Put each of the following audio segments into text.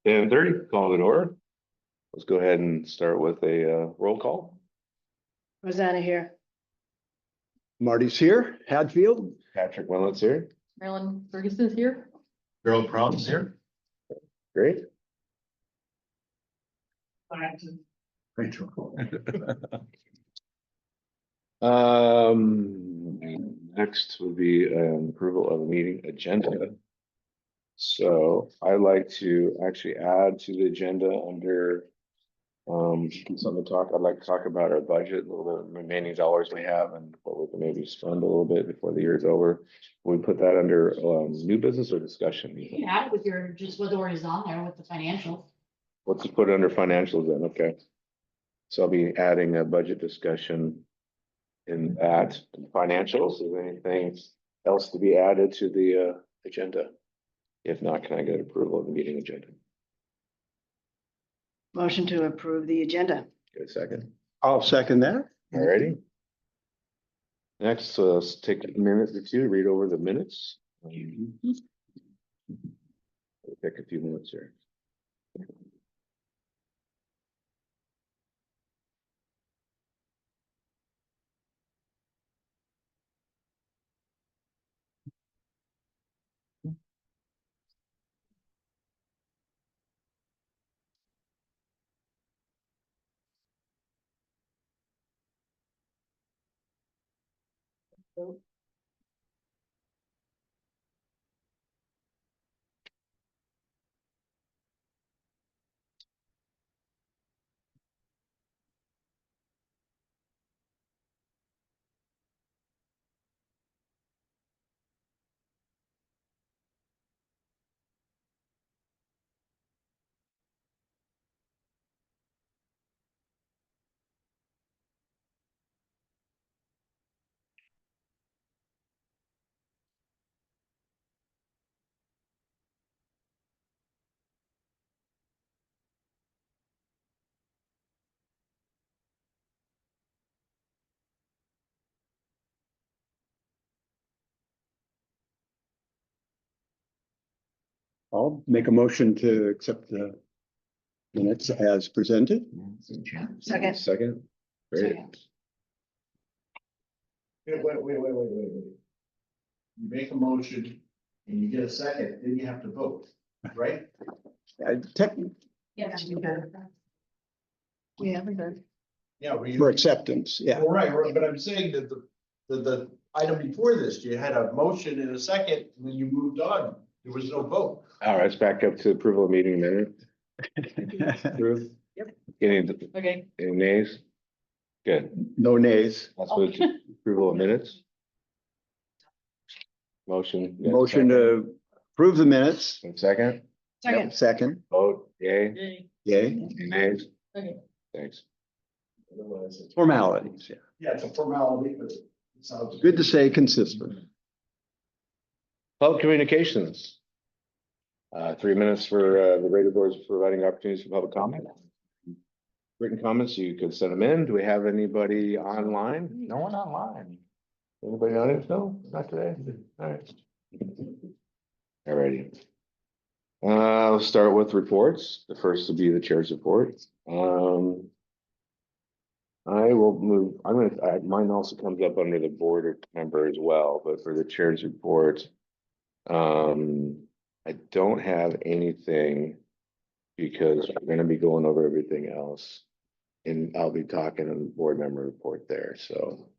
10:30, call it to order. Let's go ahead and start with a roll call. Rosanna here. Marty's here, Hadfield. Patrick Willet's here. Marilyn Ferguson is here. Harold Prout is here. Great. Rachel. Next would be approval of the meeting agenda. So I'd like to actually add to the agenda under something to talk. I'd like to talk about our budget, a little bit of remaining dollars we have and what we can maybe spend a little bit before the year is over. We put that under new business or discussion? You had it with your, just what already is on there with the financials. Let's put it under financials then, okay? So I'll be adding a budget discussion in that financials. Is there anything else to be added to the agenda? If not, can I get approval of the meeting agenda? Motion to approve the agenda. Get a second. I'll second that. Alrighty. Next, let's take a minute or two to read over the minutes. We'll take a few minutes here. I'll make a motion to accept the minutes as presented. Second. Second. Great. Wait. You make a motion and you get a second, then you have to vote, right? Yeah. We haven't done. Yeah. For acceptance, yeah. Right, but I'm saying that the item before this, you had a motion and a second, and then you moved on. There was no vote. All right, let's back up to approval of meeting minute. Approve. Yep. Any Okay. nays? Good. No nays. Let's move to approval of minutes. Motion. yeah, Motion to approve the minutes. Second, Second. Second, vote, yay, yay. any nays? Okay. Thanks. Formalities, yeah. Yeah, it's a formality, but it sounds. Good to say consistent. Public communications. 3 minutes for the radio boards providing opportunities for public comment. Written comments, you could send them in. Do we have anybody online? No one online. Anybody on it? No, not today. All right. Alrighty. Let's start with reports. The first will be the chair's report. I will move, mine also comes up under the board member as well, but for the chair's report. I don't have anything because we're gonna be going over everything else. And I'll be talking on the board member report there, so.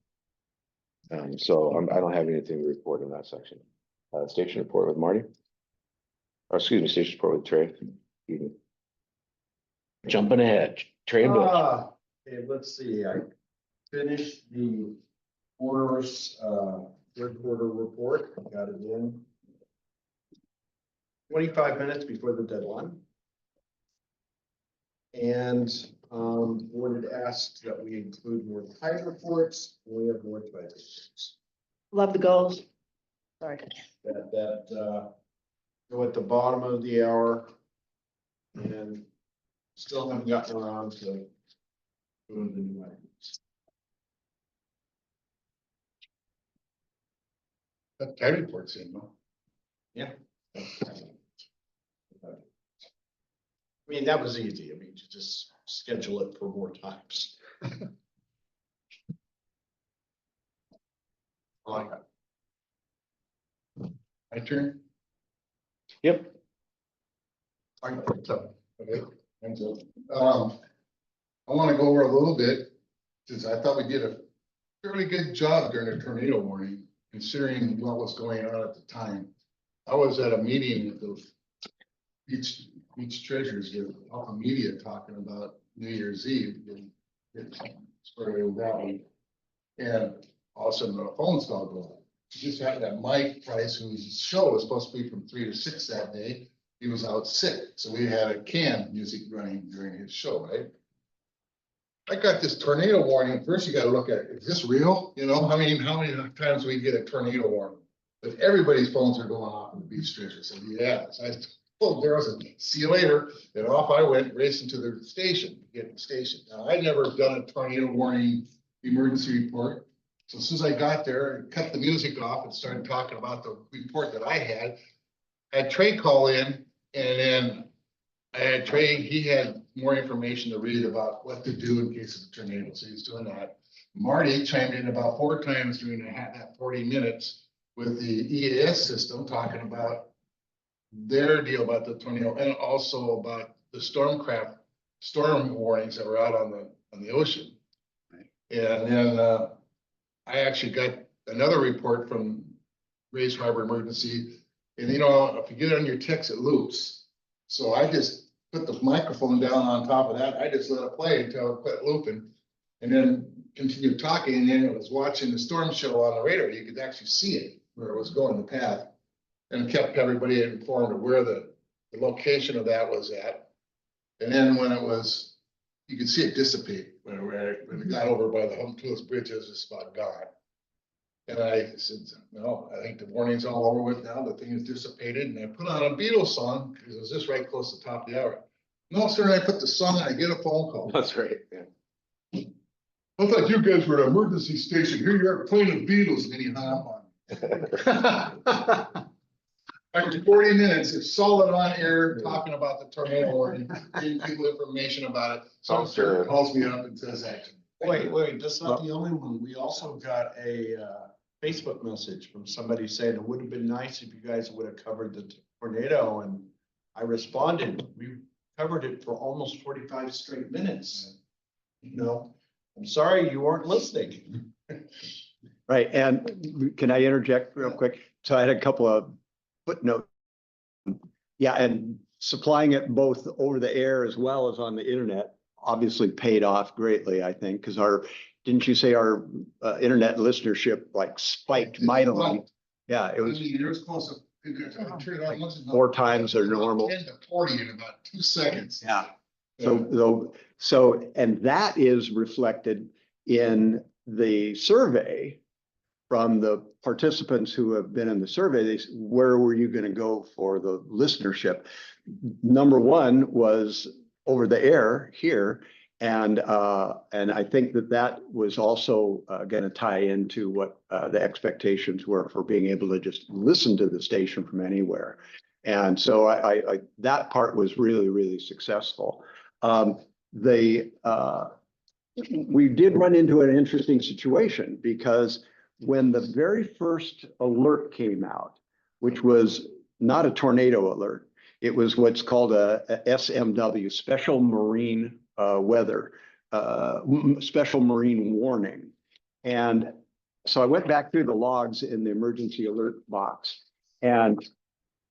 I don't have anything to report in that section. Station report with Marty. Or excuse me, station report with Trey. Jumping ahead, Trey and Bill. Okay, let's see, I finished the onerous, third quarter report, got it in 25 minutes before the deadline. And, board had asked that we include more tide reports, and we have more tide reports. Love the goals. Sorry. That go at the bottom of the hour. And still haven't gotten around to doing the new items. That tide report's in, though. Yeah. mean, that was easy. I mean, you just schedule it for more times. I like that. My turn. Yep. I picked up. Okay, hands up. I want to go over a little bit, since I thought we did a fairly good job during the tornado warning, considering what was going on at the time. I was at a meeting with the beach treasures, with Alpha Media talking about New Year's Eve. And sort of that one. And all of a sudden the phone started going. Just happened that Mike Price, whose show was supposed to be from 3 to 6 that day, he was out sick, so we had a canned music running during his show, right? I got this tornado warning. First, you gotta look at, is this real? You know, I mean, how many times we get a tornado warning? But everybody's phones are going off in the beach treasure. So yeah, so I told Darryl, I said, see you later. And off I went racing to the station, getting the station. Now, I'd never done a tornado warning emergency report. So as soon as I got there, I cut the music off and started talking about the report that I had Trey call in, and then I had Trey, he had more information to read about what to do in case of a tornado, so he's doing that. Marty chimed in about 4 times during that 40 minutes with the EAS system, talking about their deal about the tornado and also about the storm warnings that were out on the ocean. And then I actually got another report from Grays Harbor Emergency, and you know, if you get on your text, it loops. So I just put the microphone down on top of that. I just let it play until it quit looping, and then continued talking. And then it was watching the storm show on the radar. You could actually see it where it was going, the path, and kept everybody informed of where the location of that was at. And then when it was, you could see it dissipate when it got over by the Humtools Bridge, it was just about gone. And I said, no, I think the warning's all over with now. The thing is dissipated. And I put on a Beatles song because it was just right close to the top of the hour. No, sir, I put the song and I get a phone call. That's right. Yeah. I thought you guys were an emergency station. Here you are playing the Beatles, and he hung up on me. After 40 minutes, it's solid on air talking about the tornado warning, giving people information about it. Some sir calls me up and says, actually. Wait, that's not the only one. We also got a Facebook message from somebody saying it would have been nice if you guys would have covered the tornado, and I responded, we covered it for almost 45 straight minutes. You know, I'm sorry you weren't listening. Right, and can I interject real quick? So I had a couple of footnotes. Yeah, and supplying it both over the air as well as on the internet obviously paid off greatly, I think, because didn't you say our internet listenership like spiked mightily? Yeah, it was Yours close to. I turned it on once, 4 times their normal. 10 to 40 in about 2 seconds. Yeah. So, and that is reflected in the survey from the participants who have been in the survey. They said, where were you going to go for the listenership? Number 1 was over the air here. And I think that was also going to tie into what the expectations were for being able to just listen to the station from anywhere. And so I that part was really, really successful. We did run into an interesting situation because when the very first alert came out, which was not a tornado alert, it was what's called a SMW, Special Marine Weather, Special Marine Warning. And so I went back through the logs in the emergency alert box, and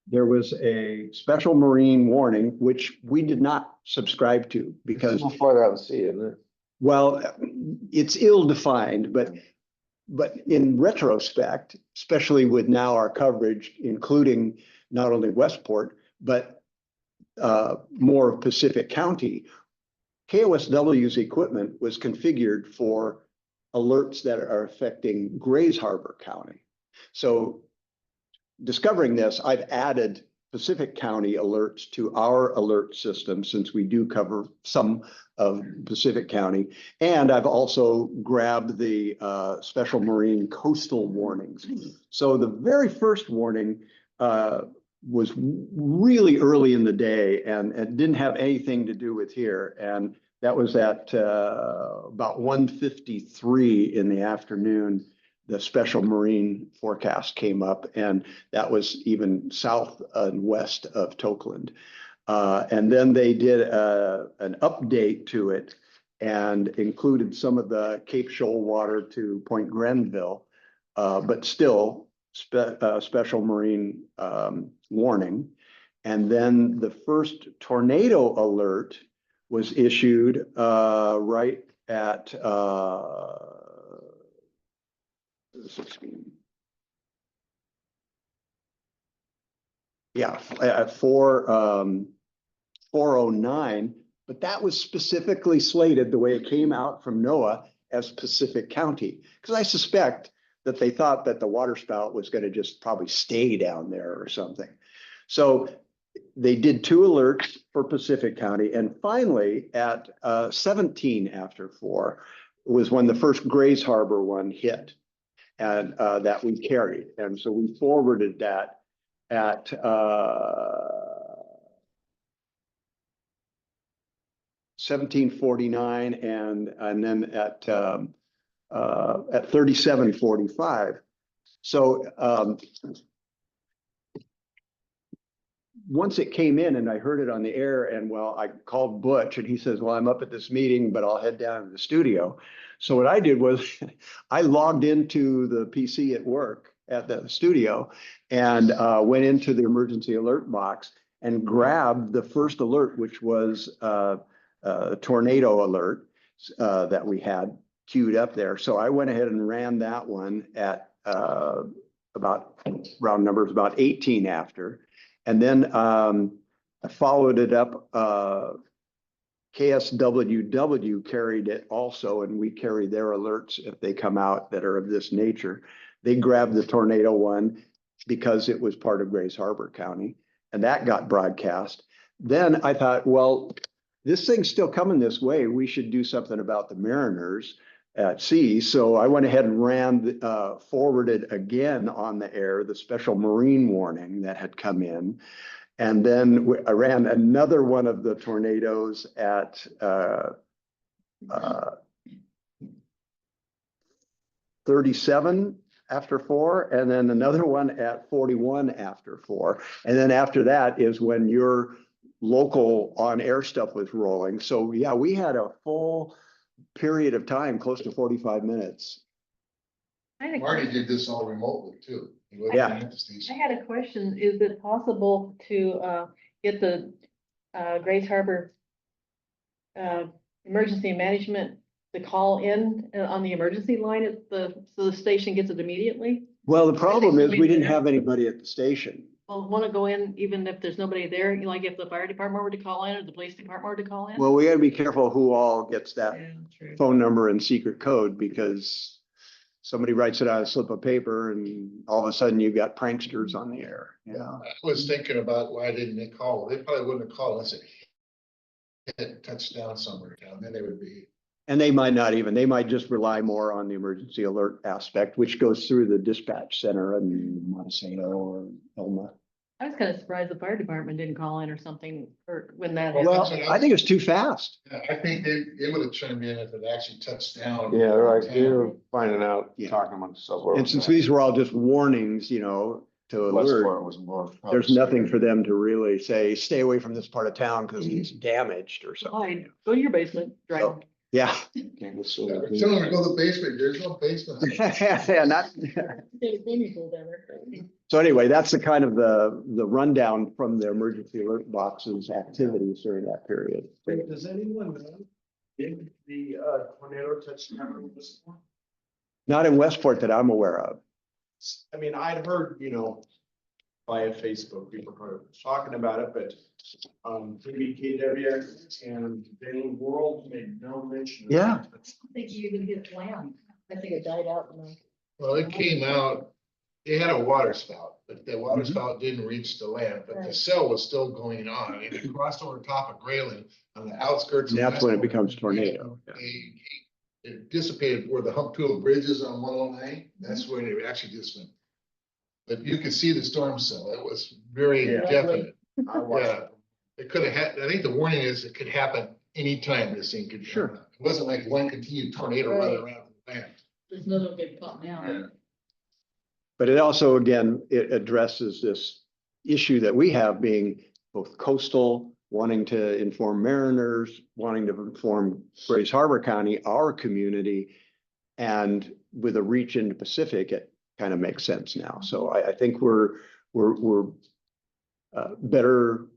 there was a Special Marine Warning, which we did not subscribe to because Farther out to sea, isn't it? well, it's ill-defined, but in retrospect, especially with now our coverage, including not only Westport, but more of Pacific County, KOSW's equipment was configured for alerts that are affecting Grays Harbor County. So discovering this, I've added Pacific County alerts to our alert system since we do cover some of Pacific County. And I've also grabbed the Special Marine coastal warnings. So the very first warning was really early in the day and it didn't have anything to do with here. And that was at about 1:53 in the afternoon. The special marine forecast came up, and that was even south and west of Tokeland. And then they did an update to it and included some of the Cape Shoal water to Point Grenville, but still special marine warning. And then the first tornado alert was issued right at 16. Yeah, at 4:09, but that was specifically slated the way it came out from NOAA as Pacific County, because I suspect that they thought that the waterspout was going to just probably stay down there or something. So they did 2 alerts for Pacific County, and finally at 17 after 4 was when the first Grays Harbor one hit, and that we carried. And so we forwarded that at 17:49 and then at 37:45. So once it came in and I heard it on the air, and well, I called Butch and he says, well, I'm up at this meeting, but I'll head down to the studio. So what I did was I logged into the PC at work at the studio and went into the emergency alert box and grabbed the first alert, which was a tornado alert that we had queued up there. So I went ahead and ran that one at about, round numbers, about 18 after. And then I followed it up. KSWW carried it also, and we carry their alerts if they come out that are of this nature. They grabbed the tornado one because it was part of Grays Harbor County, and that got broadcast. Then I thought, well, this thing's still coming this way. We should do something about the mariners at sea. So I went ahead and ran, forwarded again on the air, the special marine warning that had come in. And then I ran another one of the tornadoes at 37 after 4, and then another one at 41 after 4. And then after that is when your local on-air stuff was rolling. So yeah, we had a full period of time, close to 45 minutes. Marty did this all remotely too. He wasn't Yeah. at the station. I had a question. Is it possible to get the Grays Harbor emergency management to call in on the emergency line at so the station gets it immediately? Well, the problem is we didn't have anybody at the station. Well, want to go in even if there's nobody there, you know, like if the fire department were to call in or the police department were to call in? Well, we gotta be careful who all gets that Yeah, true. phone number and secret code, because somebody writes it on a slip of paper and all of a sudden you've got pranksters on the air. Yeah. I was thinking about why didn't they call? They probably wouldn't have called unless it hit touchdown somewhere down, then they would be. And they might not even, they might just rely more on the emergency alert aspect, which goes through the dispatch center in Montesano or Elma. I was kind of surprised the fire department didn't call in or something, or when that Well, happened. I think it's too fast. Yeah, I think they would have chimed in if it actually touched down. Yeah, they're like, they're finding out, Yeah. talking amongst themselves. And since these were all just warnings, you know, to alert, Westport was more. there's nothing for them to really say, stay away from this part of town because it's damaged or something. Fine, go to your basement, drive. So- Yeah. Can't go Yeah, so- but tell them to go to the basement, there's no basement. Yeah, not. So anyway, that's the kind of the rundown from the emergency alert box's activities during that period. Does anyone know if the tornado touched down this one? Not in Westport that I'm aware of. I mean, I'd heard, you know, via Facebook, people were talking about it, but KBKW and Daily World made no mention. of it. Yeah. I think you even hit land. I think it died out. in the- Well, it came out, they had a water spout, but the water Mhm. spout didn't reach the land, but the Right. cell was still going on. And it crossed over top of Grayling on the outskirts. of And that's when it Westport. becomes tornado. Yeah. It dissipated where the hump tool bridge is on 109. That's when it actually just went. but you could see the storm cell. It was very Yeah. definite. I watched Yeah. It could have had, I think the warning is it could happen anytime this thing could. Sure. It wasn't like one continued tornado running around the land. There's another big pop now. But it also, again, it addresses this issue that we have being both coastal, wanting to inform mariners, wanting to inform Grays Harbor County, our community. And with a reach into Pacific, it kind of makes sense now. So I think we're better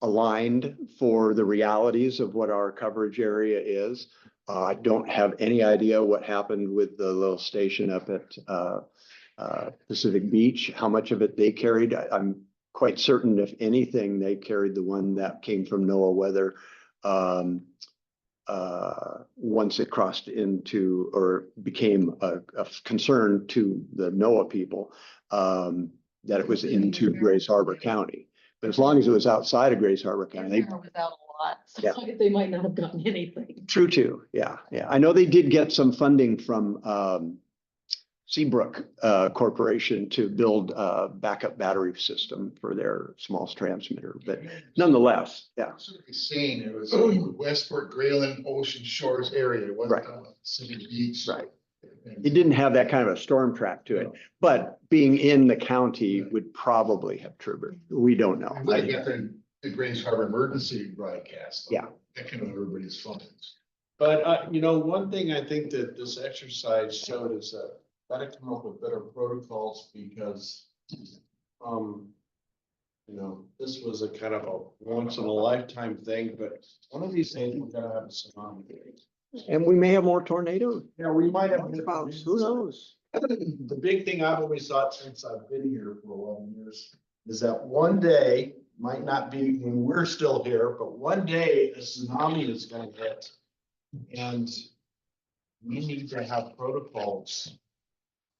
aligned for the realities of what our coverage area is. I don't have any idea what happened with the little station up at Pacific Beach, how much of it they carried. I'm quite certain if anything, they carried the one that came from NOAA weather. Once it crossed into or became a concern to the NOAA people, that it was into Grays Harbor County. But as long as it was outside of Grays Harbor County, There without a lot, so Yeah. they might not have gotten anything. true too. Yeah, yeah. I know they did get some funding from Seabrook Corporation to build a backup battery system for their small transmitter, but nonetheless, yeah. Sort of saying it was Westport, Grayland, Ocean Shores area. It wasn't Right. talking about Pacific Beach. Right. And- It didn't have that kind of a storm track to it, but being in the county would probably have triggered. We don't know. I would have got the Grays Harbor emergency broadcast. Yeah. That came on everybody's phones. But, one thing I think that this exercise showed is that gotta come up with better protocols because, this was a kind of a once in a lifetime thing, but one of these days we're gonna have a tsunami. And we may have more tornadoes. Yeah, we might have. Who knows? The big thing I've always thought since I've been here for 11 years is that one day, might not be when we're still here, but one day a tsunami is gonna hit. And we need to have protocols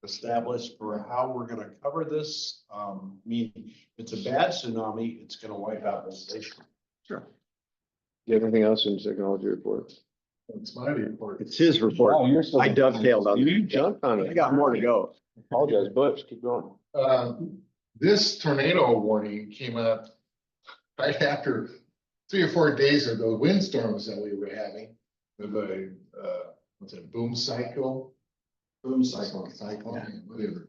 established for how we're gonna cover this. If it's a bad tsunami, it's gonna wipe out the station. Sure. Do you have anything else in technology report? It's my report. It's his report. I dovetailed on You that. jumped on I it. got more to go. Apologize, Butch, keep going. This tornado warning came out right after 3 or 4 days of those windstorms that we were having. With a, what's it, boom cycle? Boom cyclone, whatever.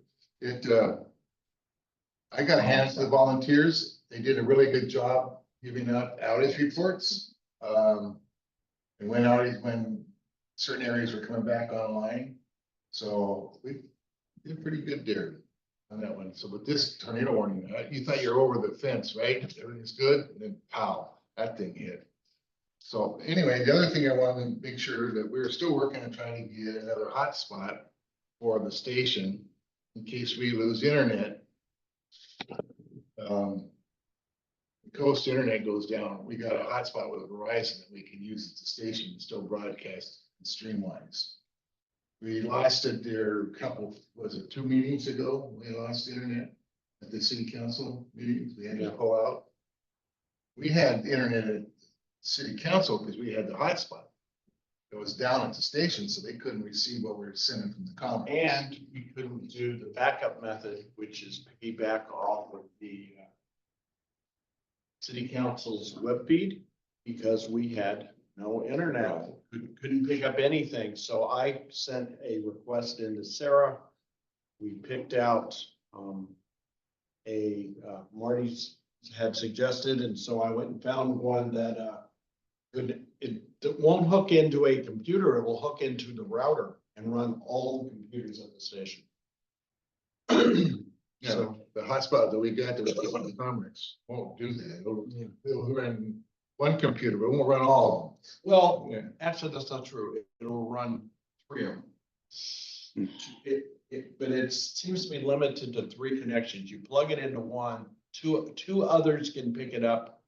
I got hands to the volunteers. They did a really good job giving out outage reports. And when when certain areas were coming back online. So we did pretty good there on that one. So with this tornado warning, you thought you're over the fence, right? Everything's good, and then pow, that thing hit. So anyway, the other thing I wanted to make sure that we're still working on trying to get another hotspot for the station in case we lose internet. The coast internet goes down. We got a hotspot with Verizon that we can use at the station and still broadcast and streamlines. We lost it there a couple, was it 2 meetings ago? We lost internet at the city council meetings. We had to pull out. We had internet at city council because we had the hotspot. It was down at the station, so they couldn't receive what we were sending from the commons. And we couldn't do the backup method, which is piggyback off of the city council's web feed because we had no internet, couldn't pick up anything. So I sent a request into Sarah. We picked out Marty's had suggested, and so I went and found one that it won't hook into a computer, it will hook into the router and run all the computers at the station. So the hotspot that we got that was on the Comrex won't do that. It'll run one computer, but it won't run all Well, Yeah. actually, that's not true. It'll run 3 of them. Hmm. But it seems to be limited to 3 connections. You plug it into one, two others can pick it up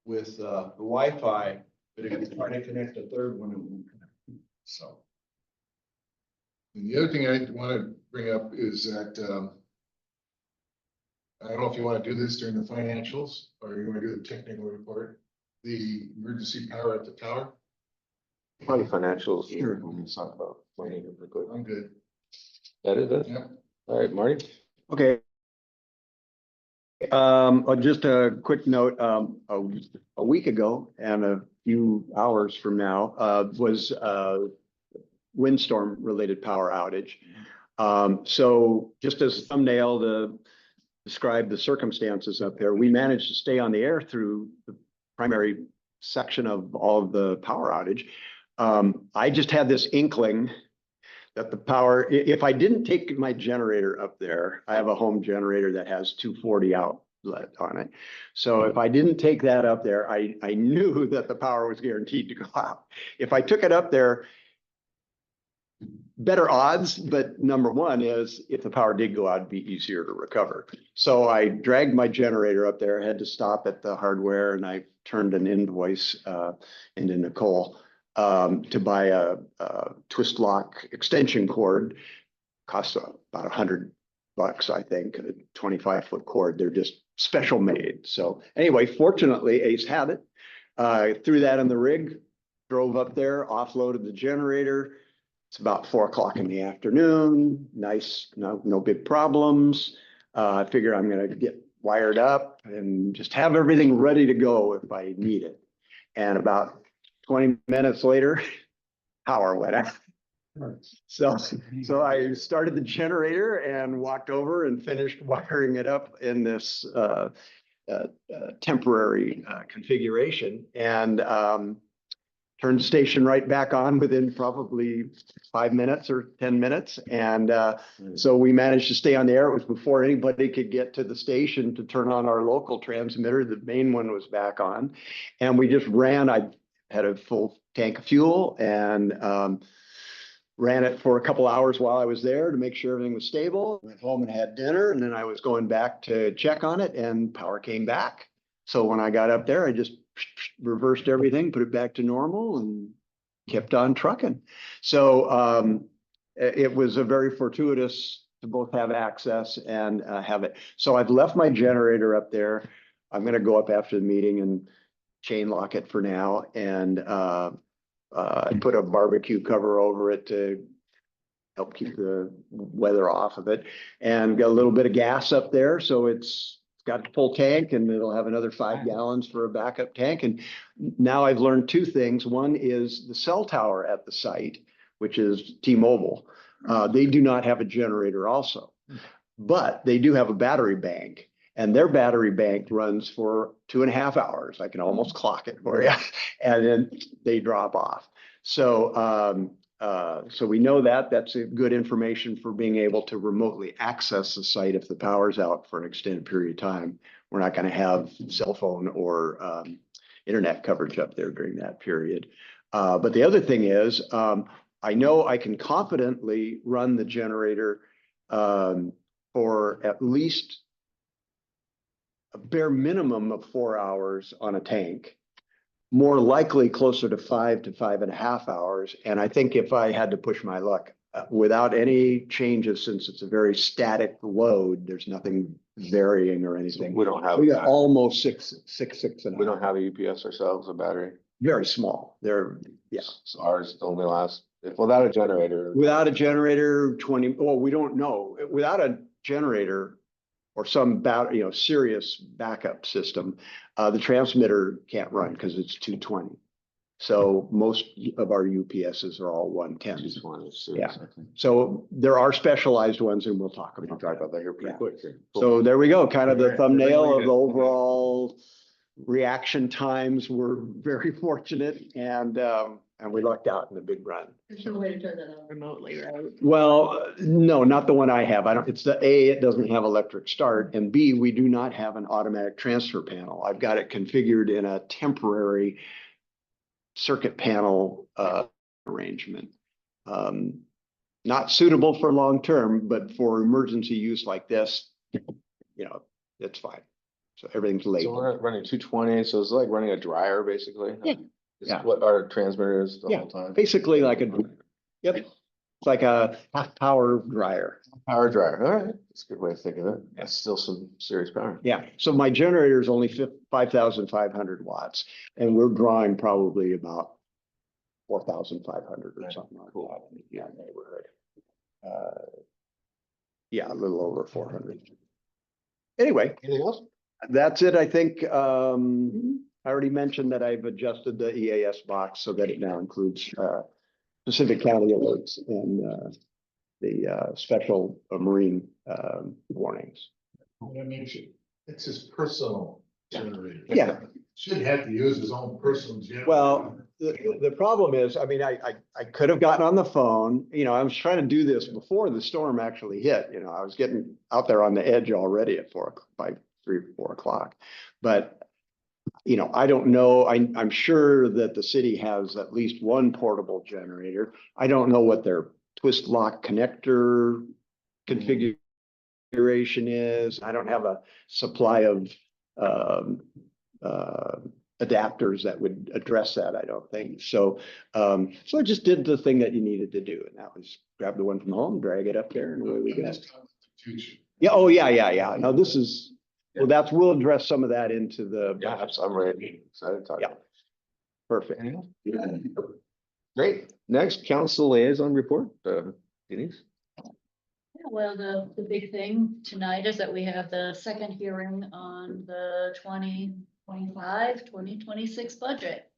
with the Wi-Fi, but if you try to connect a third one, it won't connect. So. of them. And the other thing I want to bring up is that, I don't know if you want to do this during the financials or you want to do the technical report, the emergency power at the tower. Probably financials. Sure. We can talk about planning real quick. I'm good. That is it? Yep. All right, Marty? Okay, Just a quick note, a week ago and a few hours from now, was windstorm related power outage. So just as a thumbnail to describe the circumstances up there, we managed to stay on the air through the primary section of all of the power outage. I just had this inkling that the power, if I didn't take my generator up there, I have a home generator that has 240 outlet on it. So if I didn't take that up there, I knew that the power was guaranteed to go out. If I took it up there, better odds, but number one is if the power did go out, it'd be easier to recover. So I dragged my generator up there, had to stop at the hardware, and I turned an invoice into Nicole to buy a twist lock extension cord. Costs about $100, I think, a 25-foot cord. They're just special made. So anyway, fortunately, Ace had it. Threw that in the rig, drove up there, offloaded the generator. It's about 4 o'clock in the afternoon. Nice, no big problems. I figure I'm gonna get wired up and just have everything ready to go if I need it. And about 20 minutes later, power went out. So I started the generator and walked over and finished wiring it up in this temporary configuration, and turned the station right back on within probably 5 minutes or 10 minutes. And so we managed to stay on the air. It was before anybody could get to the station to turn on our local transmitter. The main one was back on. And we just ran. I had a full tank of fuel and ran it for a couple hours while I was there to make sure everything was stable. Went home and had dinner, and then I was going back to check on it, and power came back. So when I got up there, I just reversed everything, put it back to normal, and kept on trucking. So it was a very fortuitous to both have access and have it. So I've left my generator up there. I'm going to go up after the meeting and chain lock it for now, and I put a barbecue cover over it to help keep the weather off of it, and got a little bit of gas up there. So it's got a full tank, and it'll have another 5 gallons for a backup tank. And now I've learned 2 things. One is the cell tower at the site, which is T-Mobile. They do not have a generator also, but they do have a battery bank, and their battery bank runs for 2.5 hours. I can almost clock it for you, and then they drop off. So so we know that that's a good information for being able to remotely access the site if the power's out for an extended period of time. We're not going to have cell phone or internet coverage up there during that period. But the other thing is, I know I can confidently run the generator for at least a bare minimum of 4 hours on a tank. More likely closer to 5 to 5.5 hours. And I think if I had to push my luck, without any changes, since it's a very static load, there's nothing varying or anything. We don't have. We got almost six and a We don't half. have a UPS ourselves, a battery. Very small. They're, yeah. So ours only lasts, without a generator. Without a generator, 20, well, we don't know. Without a generator or some serious backup system, the transmitter can't run because it's 220. So most of our UPSs are all 110s. Yeah. So there are specialized ones, and we'll talk about that here pretty Yeah. quick. So there we go, kind of the Alright, thumbnail really of good. the overall reaction times. We're very fortunate, and we lucked out in the big run. There's no way to turn that on remotely, right? Well, no, not the one I have. It's the A, it doesn't have electric start, and B, we do not have an automatic transfer panel. I've got it configured in a temporary circuit panel arrangement. Not suitable for long term, but for emergency use like this, it's fine. So everything's So labeled. we're running 220, so it's like running a dryer basically. Yeah. Is Yeah. what our transmitter is the Yeah, whole time. basically like yep, it's like a half power dryer. Power dryer, all right, that's a good way to think of it. That's still some serious power. Yeah, so my generator is only 5,500 watts, and we're drawing probably about 4,500 or something like that in that neighborhood. Yeah, a little over 400. anyway, Anything else? that's it. I think, I already mentioned that I've adjusted the EAS box so that it now includes, Pacific County alerts and, the special marine, warnings. That makes it, it's his personal generator. Yeah. Shouldn't have to use his own personal generator. Well, the problem is, I mean, I could have gotten on the phone, I was trying to do this before the storm actually hit, I was getting out there on the edge already at by 3 or 4 o'clock. But, I don't know, I'm sure that the city has at least one portable generator. I don't know what their twist lock connector configuration is. I don't have a supply of, adapters that would address that, I don't think. So I just did the thing that you needed to do, and that was grab the one from home, drag it up there, and away we go. Yeah, oh, yeah. No, this is, well, we'll address some of that into the. Yeah, I'm ready. Excited to talk. Yeah. Perfect. Great. Next, council liaison report, Denise. Well, the big thing tonight is that we have the second hearing on the 2026 budget.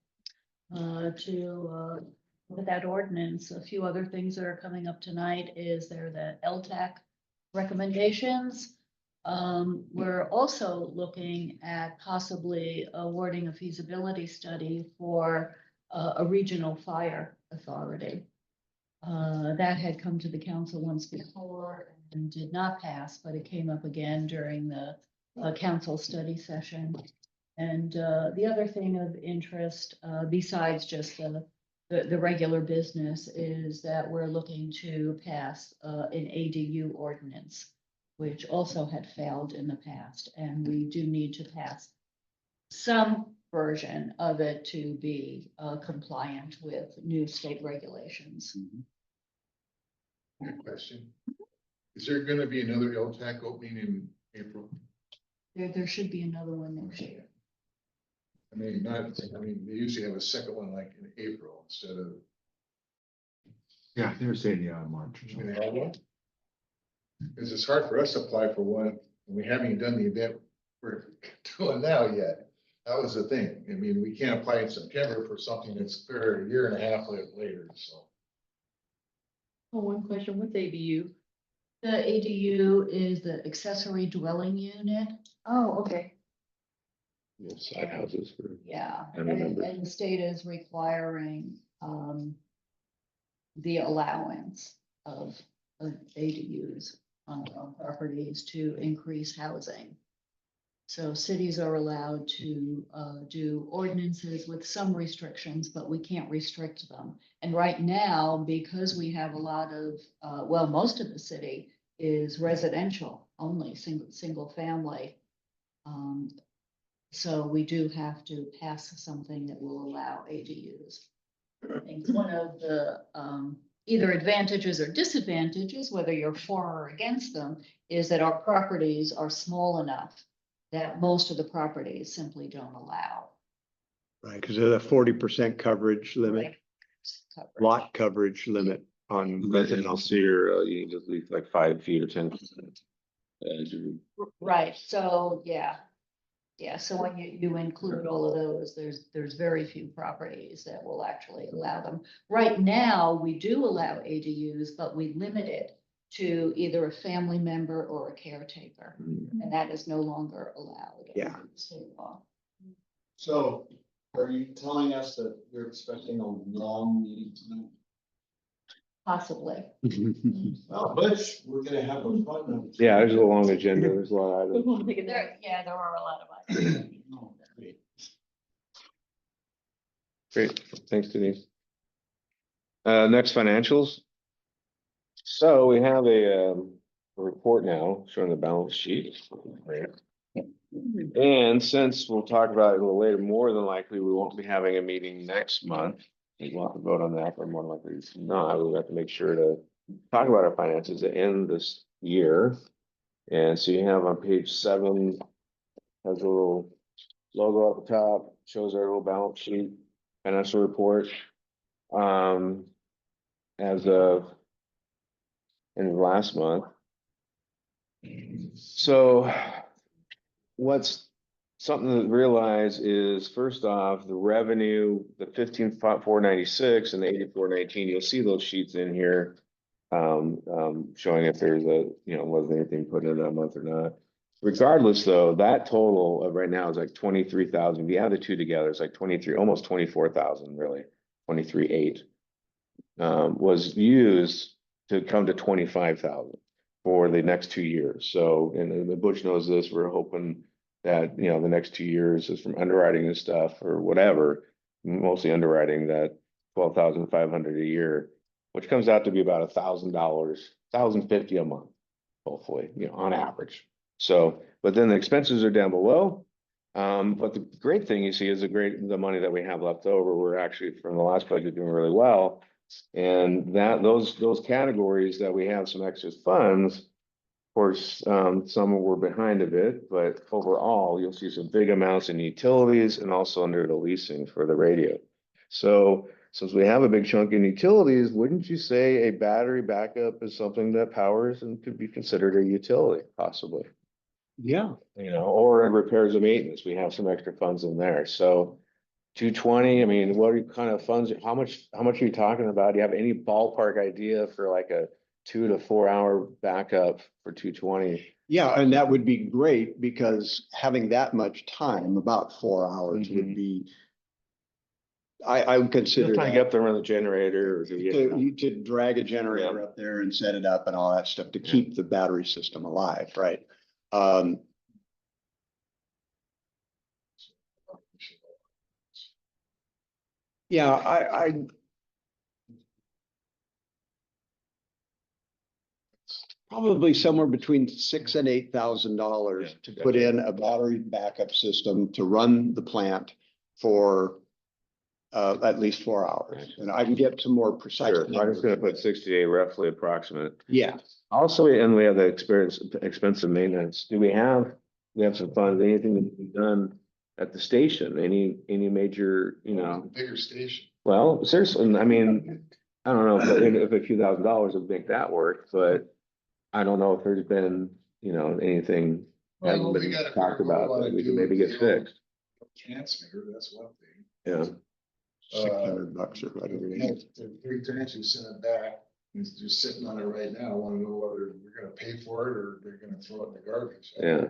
To look at that ordinance. A few other things that are coming up tonight is there the LTAC recommendations. We're also looking at possibly awarding a feasibility study for a regional fire authority. That had come to the council once before and did not pass, but it came up again during the council study session. And the other thing of interest, besides just the regular business, is that we're looking to pass an ADU ordinance, which also had failed in the past, and we do need to pass some version of it to be compliant with new state regulations. Good question. Is there gonna be another LTAC opening in April? There should be another one next year. They usually have a second one like in April instead of. Yeah, they were saying, March. You gonna have one? Cause it's hard for us to apply for one, and we haven't even done the event we're doing now yet. That was the thing. We can't apply in September for something that's a year and a half later, so. Oh, one question, what's ADU? The ADU is the accessory dwelling unit. Oh, okay. Side houses for. Yeah, Family members. and the state is requiring, the allowance of ADUs on properties to increase housing. So cities are allowed to, do ordinances with some restrictions, but we can't restrict them. And right now, because we have a lot of, most of the city is residential only, single family. So we do have to pass something that will allow ADUs. I think one of the either advantages or disadvantages, whether you're for or against them, is that our properties are small enough that most of the properties simply don't allow. Right, because there's a 40% coverage limit, coverage. lot coverage limit on Residential residential. sewer, you need at least like 5 feet or 10. Right, so, yeah. Yeah, so when you include all of those, there's very few properties that will actually allow them. Right now, we do allow ADUs, but we limit it to either a family member or a caretaker, and that is no longer allowed. Yeah. under state law. So are you telling us that you're expecting a long meeting tonight? Possibly. Well, Butch, we're gonna have a fun one. Yeah, there's a long agenda. There's a lot of items. There are a lot of items. Oh, great. Great, thanks Denise. Next financials. So we have a report now showing the balance sheet. And since we'll talk about it a little later, more than likely, we won't be having a meeting next month. We'll have to vote on that, but more likely it's not. We'll have to make sure to talk about our finances at the end of this year. And so you have on page 7, has a little logo at the top, shows our little balance sheet, financial report. As of in last month. So what's something to realize is, first off, the revenue, the 15,496 and the 8419, you'll see those sheets in here. Showing if there's was anything put in that month or not. Regardless, though, that total of right now is like 23,000. If you add the two together, it's like 23, almost 24,000, really, 23,800. Was used to come to 25,000 for the next 2 years. So, and the Butch knows this, we're hoping that, the next 2 years is from underwriting and stuff or whatever, mostly underwriting, that 12,500 a year, which comes out to be about $1,000, $1,050 a month, hopefully, on average. So, but then the expenses are down below. But the great thing you see is the money that we have left over. We're actually, from the last budget, doing really well. And those categories that we have some excess funds, of course, some were behind a bit, but overall, you'll see some big amounts in utilities and also under the leasing for the radio. So since we have a big chunk in utilities, wouldn't you say a battery backup is something that powers and could be considered a utility, possibly? Yeah. Or in repairs and maintenance, we have some extra funds in there. So 220, I mean, what kind of funds, how much are you talking about? Do you have any ballpark idea for like a 2 to 4 hour backup for 220? Yeah, and that would be great, because having that much time, about 4 hours would be. I would consider Trying to get up there on the generator or to drag a generator up there and set it up and all that stuff to keep the battery system alive, right? Yeah, I probably somewhere between $6,000 and $8,000 to put in a battery backup system to run the plant for at least 4 hours. And I can get some more precise. Sure, I'm just gonna put 68, roughly approximate. Yeah. Also, and we have the expensive maintenance. We have some funds, anything that we've done at the station, any major, Bigger station. well, seriously, I mean, I don't know if a few $1,000s would make that work, but I don't know if there's been, anything hasn't Well, we been gotta talked figure out about what that to we can do maybe with get the old fixed. Transmitter, that's one thing. Yeah, $600 or whatever. We have the 3 transmitters sent it back, it's just sitting on it right now, I wanna know whether we're gonna pay for it or they're gonna throw it in the garbage. yeah,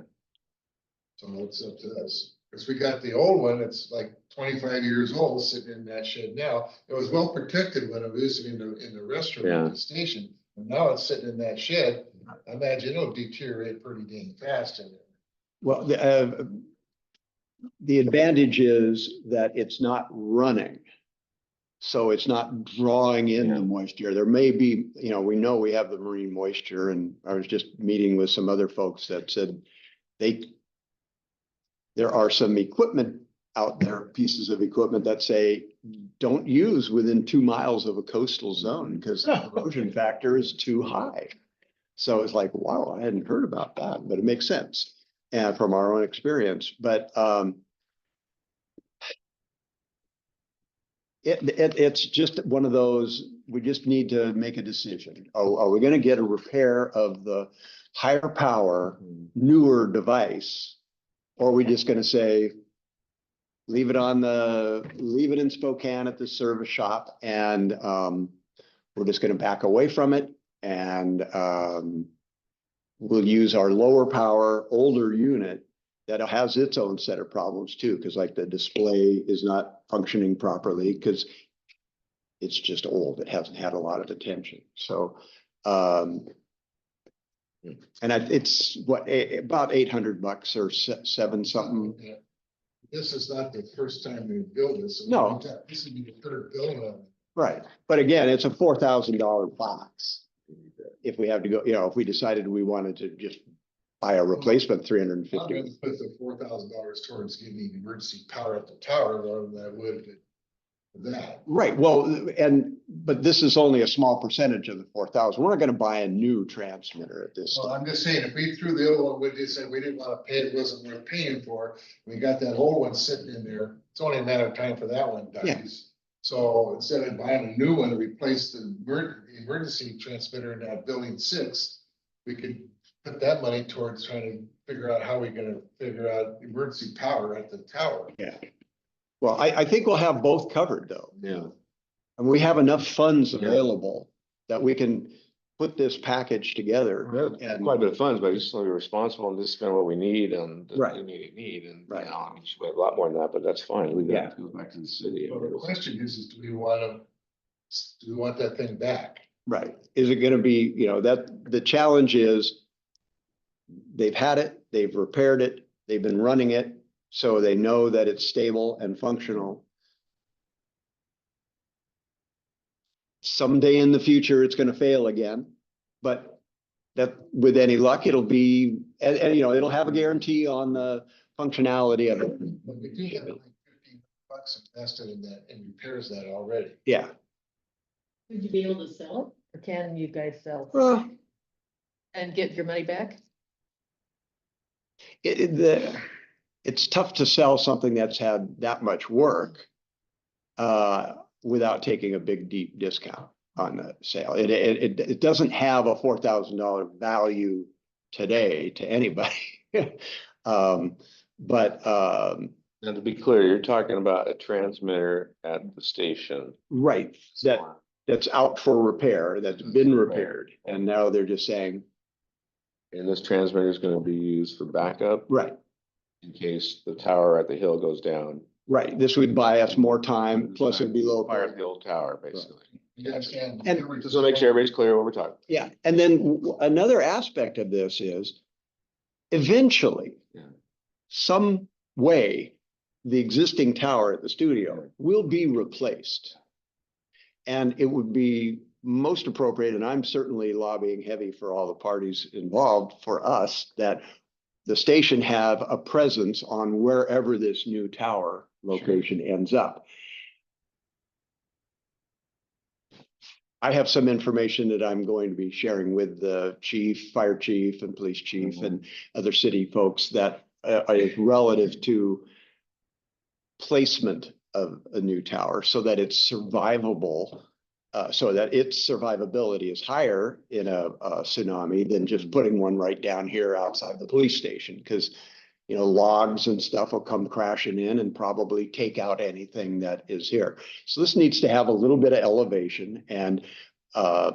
So it's up to us, because we got the old one, it's like 25 years old, sitting in that shed now. It was well protected when it was in the restroom Yeah. at the station, and now it's sitting in that shed. I imagine it'll deteriorate pretty dang fast in there. Well, the advantage is that it's not running. So it's not drawing in the moisture. There may be, we know we have the marine moisture, and I was just meeting with some other folks that said there are some equipment out there, pieces of equipment that say don't use within 2 miles of a coastal zone because the erosion factor is too high. So it's like, wow, I hadn't heard about that, but it makes sense. And from our own experience, but it's just one of those, we just need to make a decision. Are we going to get a repair of the higher power, newer device? Or are we just going to say, leave it in Spokane at the service shop, and we're just going to back away from it, and we'll use our lower power, older unit that has its own set of problems too, because like the display is not functioning properly because it's just old. It hasn't had a lot of attention. So, and it's what, about $800 or 7 something. Yeah. This is not the first time we built this. No. This would be the third building of it. Right. But again, it's a $4,000 box. If we have to go, if we decided we wanted to just buy a replacement, I'm $350. gonna put the $4,000 towards getting emergency power at the tower rather than I would that. Right. Well, but this is only a small percentage of the 4,000. We're not going to buy a new transmitter at this. Well, I'm just saying, if we threw the old one, we just said we didn't want to pay, it wasn't worth paying for. We got that old one sitting in there. It's only a matter of time for that one dies. So instead of buying a new one to replace the emergency transmitter in that building 6, we could put that money towards trying to figure out how we're gonna figure out emergency power at the tower. Yeah. Well, I think we'll have both covered though. Yeah. And we have enough funds available that we can put this package together. And Quite a bit of funds, but I just want to be responsible and just spend what we need on the Right. immediate need, and, Right. you know, I mean, we have a lot more than that, but that's fine, we Yeah. got to go back to the city. So the question is do we wanna, do we want that thing back? Right. Is it gonna be, that the challenge is they've had it, they've repaired it, they've been running it, so they know that it's stable and functional. Someday in the future, it's gonna fail again, but that with any luck, it'll be, and it'll have a guarantee on the functionality of it. But we do have like $50 invested in that and repairs that already. Yeah. Would you be able to sell it, or can you guys sell Well, and get your money back? it's tough to sell something that's had that much work without taking a big, deep discount on the sale. It doesn't have a $4,000 value today to anybody. But And to be clear, you're talking about a transmitter at the station. right, that's out for repair, that's been repaired, and now they're just saying, And this transmitter is gonna be used for backup right, in case the tower at the hill goes down. right, this would buy us more time, plus it'd be low. Fire at the old tower, basically. You understand? And- Just to make sure everybody's clear what we're talking. Yeah, and then another aspect of this is eventually, Yeah. some way, the existing tower at the studio will be replaced. And it would be most appropriate, and I'm certainly lobbying heavy for all the parties involved, for us, that the station have a presence on wherever this new tower location ends up. I have some information that I'm going to be sharing with the chief, fire chief and police chief and other city folks that is relative to placement of a new tower so that it's survivable, so that its survivability is higher in a tsunami than just putting one right down here outside the police station. Because, logs and stuff will come crashing in and probably take out anything that is here. So this needs to have a little bit of elevation and, but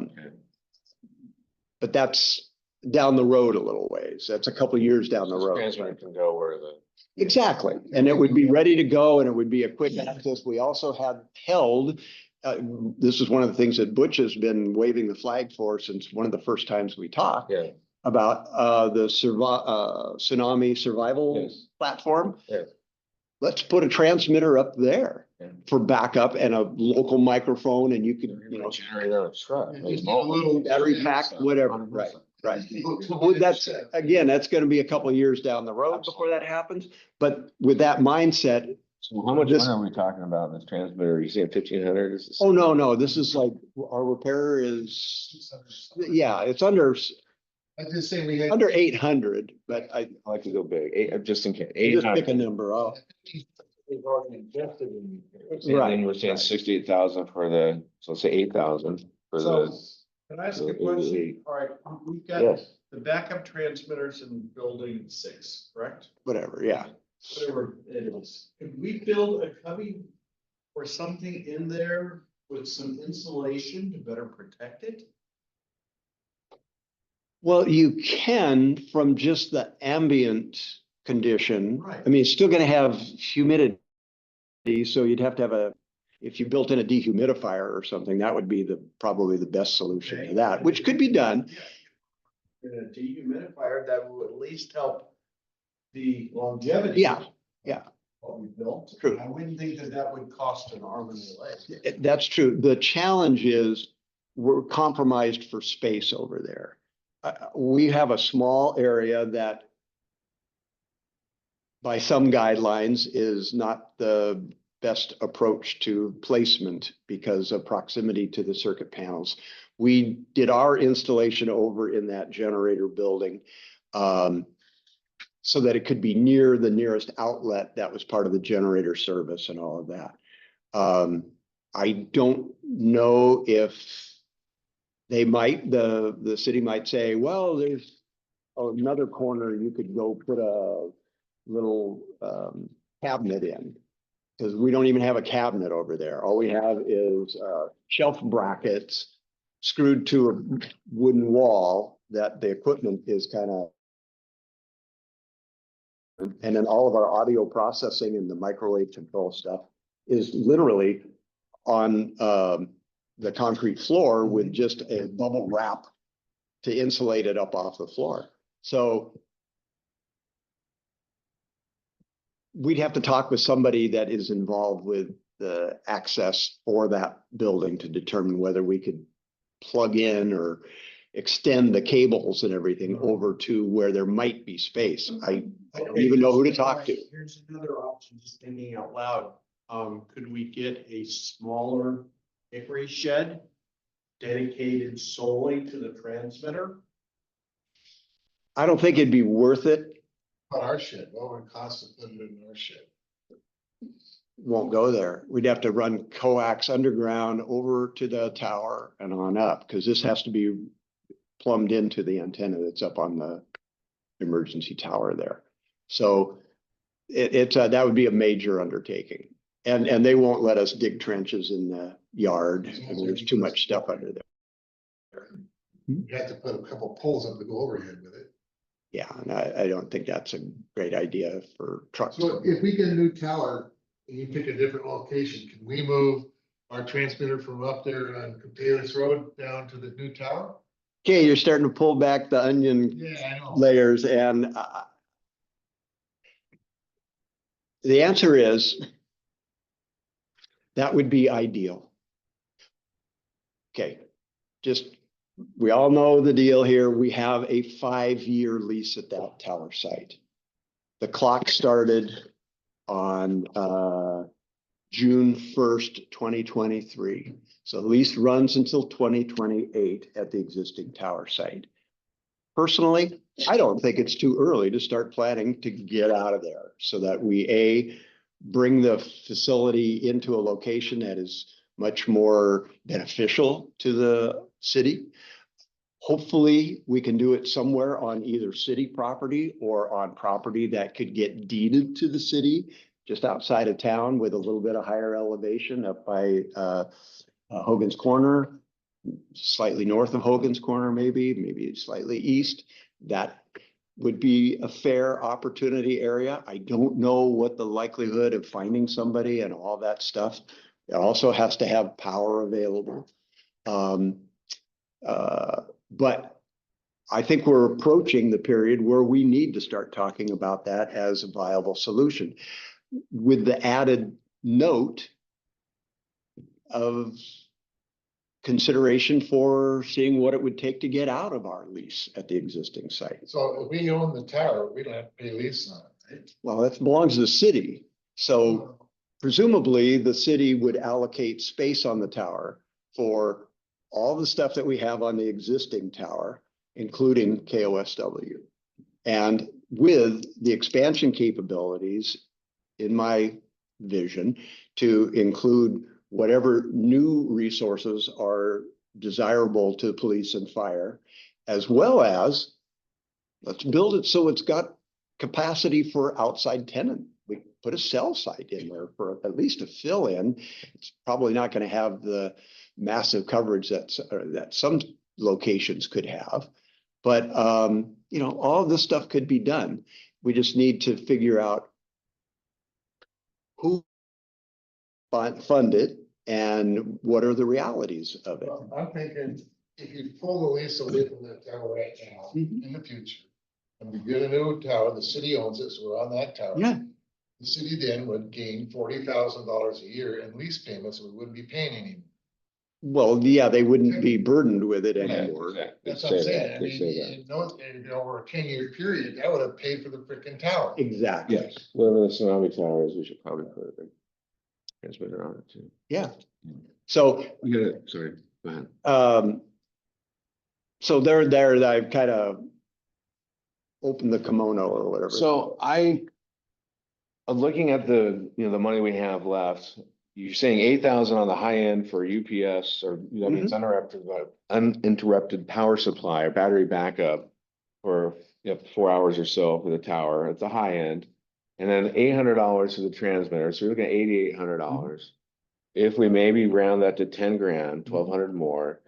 that's down the road a little ways. That's a couple of years down the This road. transmitter can go where the. Exactly. And it would be ready to go and it would be a quick access. We also had held, this is one of the things that Butch has been waving the flag for since one of the first times we talked Yeah. about the tsunami survival Yes. platform. Yes. Let's put a transmitter up there Yeah. for backup and a local microphone and you could, Generator on a truck. Just need a little battery pack, whatever, right, right. Well, that's, again, that's gonna be a couple of years down the road before that happens, but with that mindset, So how much This- money are we talking about in this transmitter? You saying 1,500? oh, no, this is like, our repair is, yeah, it's under I just say we had. 800, but I I like to go big, just in case. just pick a 800. number off. We've already invested in. And then we're saying 68,000 for the, so let's say 8,000 for So, the. can I ask a the- question? All right, we've got Yes. the backup transmitters in building 6, correct? Whatever, yeah. Whatever it is. Could we build a cubby or something in there with some insulation to better protect it? Well, you can from just the ambient condition. Right. I mean, it's still gonna have humidity, so you'd have to have if you built in a dehumidifier or something, that would be probably the best solution to that, which could be done. In a dehumidifier that will at least help the longevity. Yeah, yeah. What we built. True. I wouldn't think that that would cost an arm and a leg. That's true. The challenge is we're compromised for space over there. We have a small area that by some guidelines is not the best approach to placement because of proximity to the circuit panels. We did our installation over in that generator building so that it could be near the nearest outlet that was part of the generator service and all of that. I don't know if they might, the city might say, well, there's another corner, you could go put a little cabinet in. Because we don't even have a cabinet over there. All we have is shelf brackets screwed to a wooden wall that the equipment is kind of. And then all of our audio processing and the microwave control stuff is literally on the concrete floor with just a bubble wrap to insulate it up off the floor. So we'd have to talk with somebody that is involved with the access for that building to determine whether we could plug in or extend the cables and everything over to where there might be space. I don't even know who to talk to. Here's another option, just thinking out loud. Could we get a smaller hickory shed dedicated solely to the transmitter? I don't think it'd be worth it. But our shed, what would it cost to put it in our shed? Won't go there. We'd have to run coax underground over to the tower and on up, because this has to be plumbed into the antenna that's up on the emergency tower there. So it's that would be a major undertaking. And they won't let us dig trenches in the yard. I mean, there's too much stuff under there. You have to put a couple poles up to go overhead with it. Yeah, and I don't think that's a great idea for trucks. So if we get a new tower and you pick a different location, can we move our transmitter from up there on Palis Road down to the new tower? Okay, you're starting to pull back the onion Yeah, I know. layers, and the answer is that would be ideal. Okay, just, we all know the deal here. We have a 5-year lease at that tower site. The clock started on June 1st, 2023. So the lease runs until 2028 at the existing tower site. Personally, I don't think it's too early to start planning to get out of there so that we bring the facility into a location that is much more beneficial to the city. Hopefully, we can do it somewhere on either city property or on property that could get deeded to the city just outside of town with a little bit of higher elevation up by Hogan's Corner, slightly north of Hogan's Corner, maybe slightly east. That would be a fair opportunity area. I don't know what the likelihood of finding somebody and all that stuff. It also has to have power available. But I think we're approaching the period where we need to start talking about that as a viable solution, with the added note of consideration for seeing what it would take to get out of our lease at the existing site. So if we own the tower, we don't have to pay lease on it, right? Well, that belongs to the city. So presumably the city would allocate space on the tower for all the stuff that we have on the existing tower, including KOSW. And with the expansion capabilities, in my vision, to include whatever new resources are desirable to police and fire, as well as let's build it so it's got capacity for outside tenant. We put a cell site in there for at least a fill in. It's probably not going to have the massive coverage that some locations could have, but you know, all of this stuff could be done. We just need to figure out who fund it and what are the realities of it. Well, I'm thinking, if you pull the lease away from that tower right now, in the future, and we get a new tower, the city owns it, so we're on that tower. Yeah. The city then would gain $40,000 a year in lease payments, we wouldn't be paying any. Well, yeah, they wouldn't be burdened with it anymore. That's what I'm saying, I mean, over a 10-year period, that would have paid for the freaking tower. Exactly. Yes, whatever the tsunami tower is, we should probably put a transmitter on it too. Yeah. So, We gotta, sorry, go ahead. so I've kind of opened the kimono or whatever. So I'm looking at the, you know, the money we have left. You're saying 8,000 on the high end for UPS, or, you know, I mean, it's uninterrupted power supply or battery backup for Yep, 4 hours or so for the tower at the high end. And then $800 for the transmitter, so we're looking at $8,800. If we maybe round that to 10 grand, 1,200 more.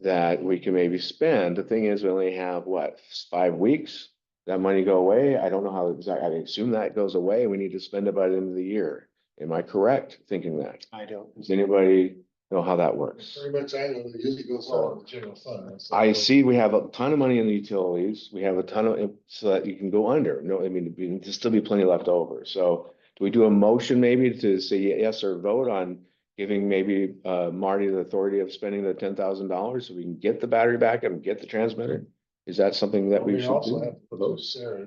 That we can maybe spend, the thing is, we only have what, 5 weeks? That money go away? I don't know how, I assume that goes away, we need to spend it by the end of the year. Am I correct thinking that? I don't. Does anybody know how that works? Pretty much, I know, it usually goes all in the general fund. That's I like- see we have a ton of money in the utilities, we have a ton of, so that you can go under, no, I mean, there'll still be plenty left over, so. Do we do a motion maybe to say yes or vote on giving maybe Marty the authority of spending the $10,000 so we can get the battery backup and get the transmitter? Is that something that we We should also do? have to vote Sarah.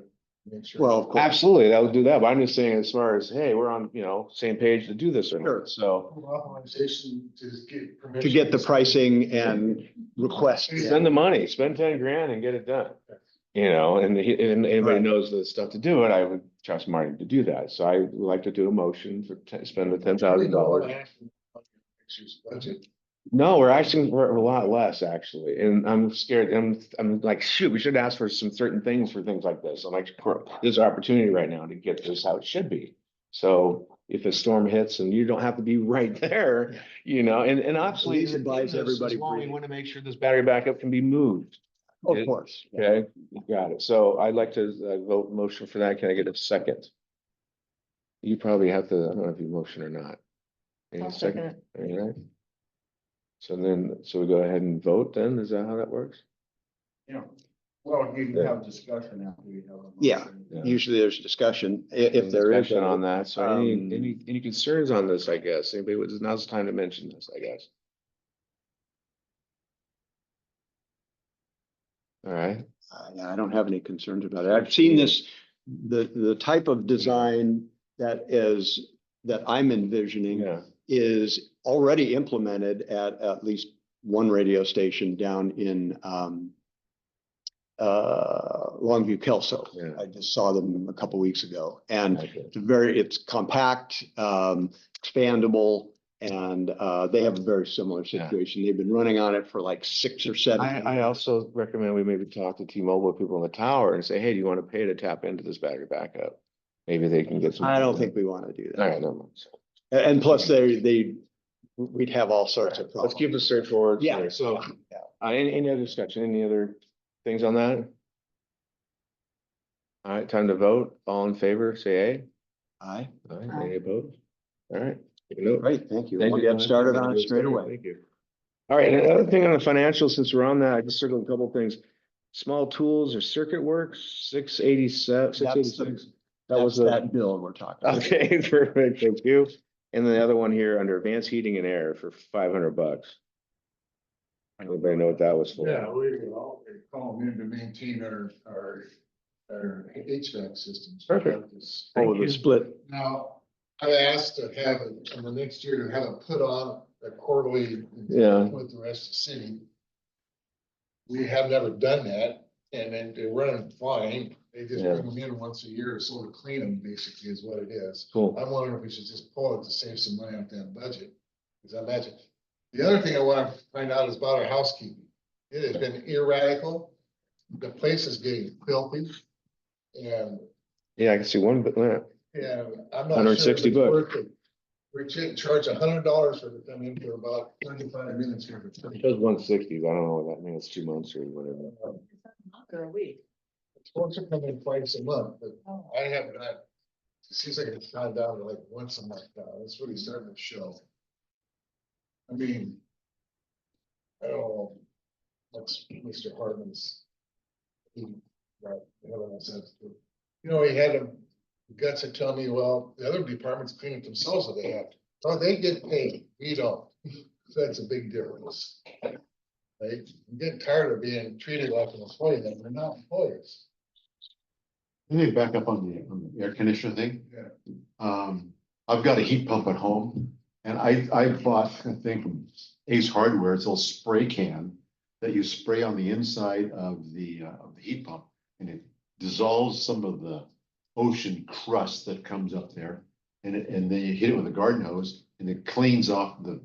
Make sure. Well, of course. Absolutely, that would do that, but I'm just saying as far as, hey, we're on, same page to do this or Sure. not, so. Authorization to get permission. To get the pricing and request. Spend the money, spend 10 grand and get it done. And anybody Right. knows the stuff to do it, I would trust Marty to do that, so I would like to do a motion for spend the $10,000. Next year's budget. No, we're asking for a lot less, actually, and I'm scared, I'm like, shoot, we should ask for some certain things for things like this, I'm like, there's an opportunity right now to get this how it should be. So if a storm hits and you don't have to be right there, and obviously. Police advise everybody We breathe. want to make sure this battery backup can be moved. Of course. Okay, you got it. So I'd like to vote motion for that. Can I get a second? You probably have to, I don't know if you motion or not. Any I'll second it. All right. So we go ahead and vote then? Is that how that works? Yeah. Well, you can have discussion after we have. a Yeah. motion. Yeah. Usually there's discussion, if there is. Discussion on that. So Um, any concerns on this, I guess? Anybody, now's the time to mention this, I guess. All right. I don't have any concerns about it. I've seen this, the type of design that I'm envisioning Yeah. is already implemented at least one radio station down in Longview Kelso. Yeah. I just saw them a couple weeks ago, and Okay. it's compact, expandable, and they have a very similar Yeah. situation. They've been running on it for like 6 or 7 years. I also recommend we maybe talk to T-Mobile people in the tower and say, hey, do you want to pay to tap into this battery backup? Maybe they can get some. I don't think we want to do All that. right, never mind. And plus we'd have all sorts of Let's problems. keep it straightforward. Yeah. here. So, Yeah. any other discussion, any other things on that? All right, time to vote. All in favor, say Aye. aye. Aye, any opposed? All right. take a note. Great, thank you. Thank We'll you, get Glenn. started Thank on you. it straight away. Thank you. All right, and another thing on the financials, since we're on that, I just circled a couple of things. Small tools or circuit works, 687, 686. That was That bill we're talking about. Okay, perfect, thank you. And then the other one here under advanced heating and air for $500. Anybody know what that was for? Yeah, we call them in to maintain our HVAC systems. Perfect. Oh, the split. Now, I asked to have it, in the next year, to have it put on a quarterly. Yeah. With the rest of the city. We have never done that, and then they're running fine, they just Yeah. bring them in once a year, so to clean them, basically, is what it is. Cool. I'm wondering if we should just pull it to save some money off that budget, because I imagine. The other thing I want to find out is about our housekeeping. It has been erratic, the place is getting filthy. And Yeah, I can see one, but yeah, I'm not sure. if $160 it's worth it. We should charge $100 for it to come in for about 35 minutes here. it says 160, but I don't know what that means, 2 months or whatever. Or a week. It's supposed to come in twice a month, but Oh. I have not. It seems like it's gone down to like once a month now. That's really starting to show. I mean. I don't know. That's Mr. Hartman's. Right, he had the guts to tell me, well, the other departments clean it themselves if they have to. Oh, they get paid, we don't. So that's a big difference. Right? I'm getting tired of being treated like an employee, that we're not employees. Let me back up on the air conditioner thing. Yeah. I've got a heat pump at home and I bought a thing from Ace Hardware. It's a little spray can that you spray on the inside of the heat pump and it dissolves some of the ocean crust that comes up there. And then you hit it with a garden hose and it cleans off the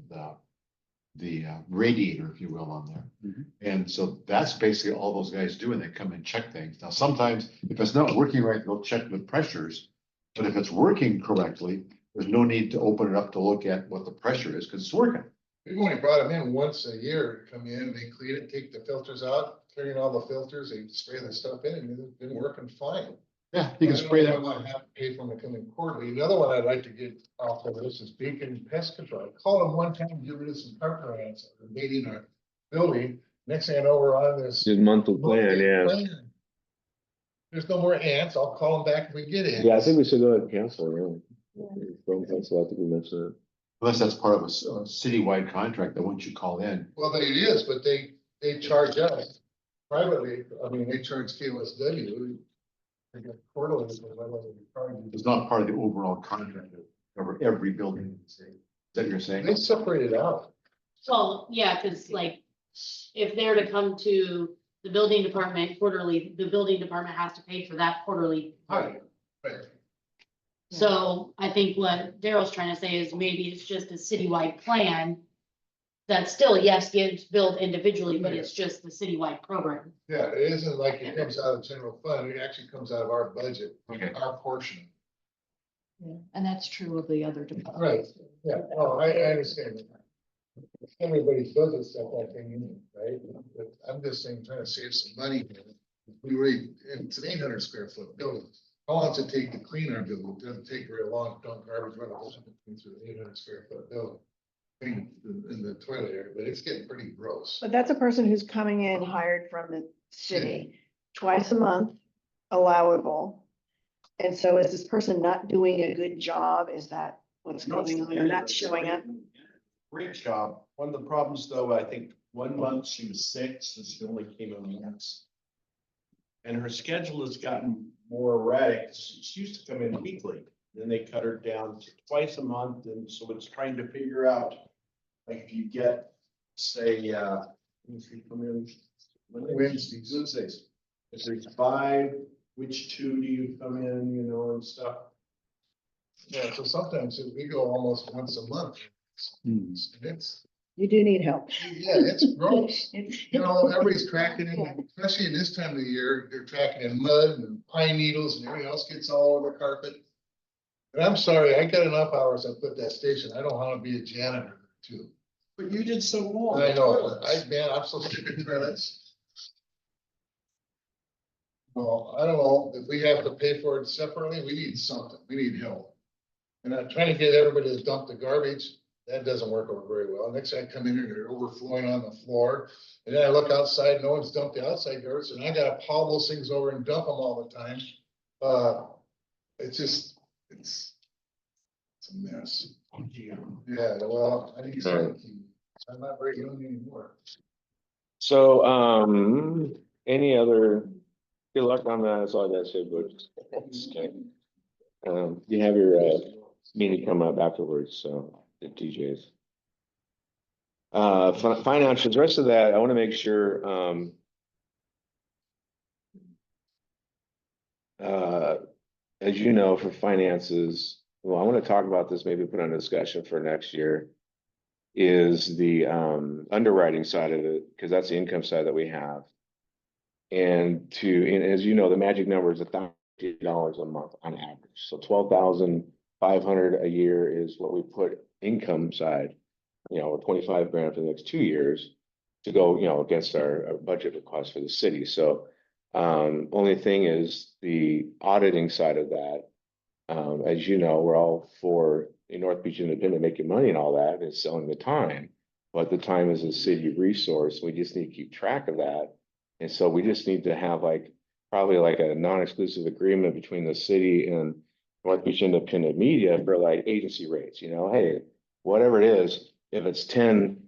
radiator, if you will, on there. Mhm. And so that's basically all those guys do, and they come and check things. Now, sometimes if it's not working right, they'll check the pressures. But if it's working correctly, there's no need to open it up to look at what the pressure is, because it's working. We've only brought them in once a year, to come in, they clean it, take the filters out, clean all the filters, they spray the stuff in, and it's been working fine. Yeah, you can I don't spray know if that. I want to have to pay for them to come in quarterly. Another one I'd like to get off of this is Beacon Pest Control. I called them one time, to get rid of some carpet ants, invading our building. Next thing I know, we're on this. Did monthly plan, yeah. plan. There's no more ants. I'll call them back if we get ants. Yeah, I think we should go ahead and cancel, really. Don't cancel, I think we mentioned it. Unless that's part of a citywide contract that once you call in, Well, it is, but they charge us privately. I mean, they charge KOSW. They get quarterly, but whatever they charge you. it's not part of the overall contract to cover every building in the city. Is that what you're saying? They separate it out. Well, yeah, cause like, if they're to come to the building department quarterly, the building department has to pay for that quarterly. Right. Right. So I think what Daryl's trying to say is maybe it's just a citywide plan. That still, yes, gets billed individually, but it's just the citywide program. Yeah, it isn't like it comes out of general fund. It actually comes out of our budget, Okay. our portion. Yeah, and that's true of the other departments. Right. Yeah, oh, I understand. Everybody's budget's stuff like thing, right? But I'm just saying, trying to save some money. Here. We really, it's an 800 square foot building. How long does it take to clean our building? It doesn't take very long to dump garbage right away through the 800 square foot building. In the toilet area, but it's getting pretty gross. But that's a person who's coming in hired from the city twice a month, allowable. And so is this person not doing a good job? Is that what's going on? Or not showing up? Great job. One of the problems though, I think one month she was sick, so she only came in once. And her schedule has gotten more erratic. She used to come in weekly. Then they cut her down to twice a month, and so it's trying to figure out, like, if you get, say, if you come in Wednesdays. If there's 5, which 2 do you come in, you know, and stuff. Yeah, so sometimes we go almost once a month. It's, You do need help. yeah, it's gross. It's- You know, everybody's tracking in, especially in this time of the year, they're tracking in mud and pine needles and everything else gets all over the carpet. And I'm sorry, I got enough hours I put that station. I don't want to be a janitor too. But you did so well. I know, man, I'm so sick of toilets. Well, I don't know, if we have to pay for it separately, we need something, we need help. And I'm trying to get everybody to dump the garbage, that doesn't work over very well. Next time I come in here, they're overflowing on the floor. And then I look outside, no one's dumped the outside garbage, and I gotta haul those things over and dump them all the time. It's just, it's a mess. Yeah, well, I need something. I'm not very young anymore. So, any other, good luck on that, that's all I gotta say, but. Just kidding. You have your, meeting come up afterwards, so, the TJ's. Financials, the rest of that, I wanna make sure, as you know, for finances, well, I wanna talk about this, maybe put on a discussion for next year. Is the underwriting side of it, because that's the income side that we have. And as you know, the magic number is $1,000 a month on average, so 12,500 a year is what we put income side. You know, or 25 grand for the next 2 years to go, you know, against our budget request for the city, so. Only thing is the auditing side of that. As you know, we're all for a North Beach Independent making money and all that and selling the time. But the time is a city resource. We just need to keep track of that. And so we just need to have probably a non-exclusive agreement between the city and North Beach Independent Media for agency rates, you know, hey, whatever it is, if it's 10,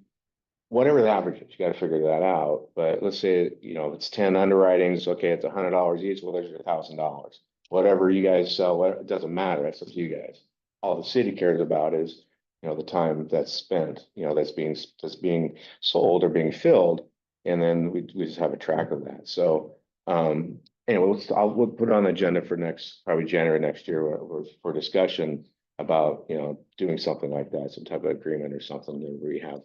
whatever the average is, you gotta figure that out. But let's say, you know, if it's 10 underwritings, okay, it's $100 each, well, there's your $1,000. Whatever you guys sell, it doesn't matter, that's up to you guys. All the city cares about is, you know, the time that's spent, you know, that's being sold or being filled. And then we just have a track of that. So, anyway, we'll put it on the agenda for probably January next year for discussion about, you know, doing something like that, some type of agreement or something that we have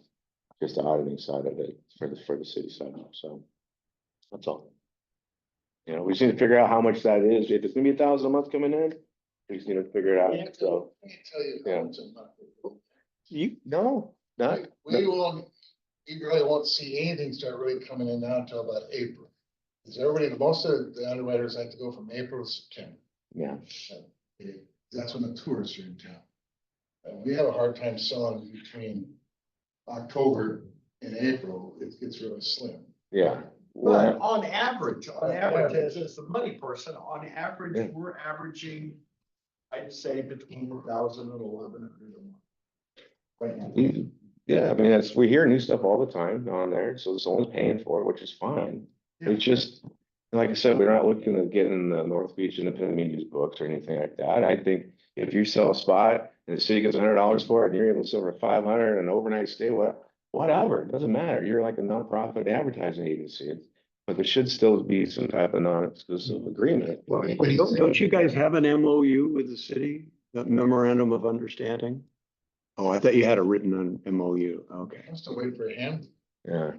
just the auditing side of it for the city side, so. That's all. You know, we just need to figure out how much that is. If it's gonna be 1,000 a month coming in, we just need to figure it out, so. I can't tell you Yeah. how much a month. You, no, not, We won't, you really won't see anything start really coming in now until about April. Because everybody, most of the underwriters like to go from April to September. yeah, That's when the tourists are in town. We have a hard time selling between October and April. It gets really slim. yeah. But Well, on average, as a money person, on Yeah. average, we're averaging, I'd say between 1,000 and 1,100 a month. Right now. yeah, I mean, that's, we hear new stuff all the time on there, so someone's paying for it, which is fine. It's just, like I said, we're not looking to get in the North Beach Independent Media's books or anything like that. I think if you sell a spot and the city gets $100 for it, and you're able to sell for 500 and overnight stay, whatever, it doesn't matter. You're like a nonprofit advertising agency. But there should still be some type of non-exclusive agreement. Well, don't you guys have an MOU with the city, the memorandum of understanding? Oh, I thought you had a written on MOU. Okay. I'm still waiting for him. Yeah,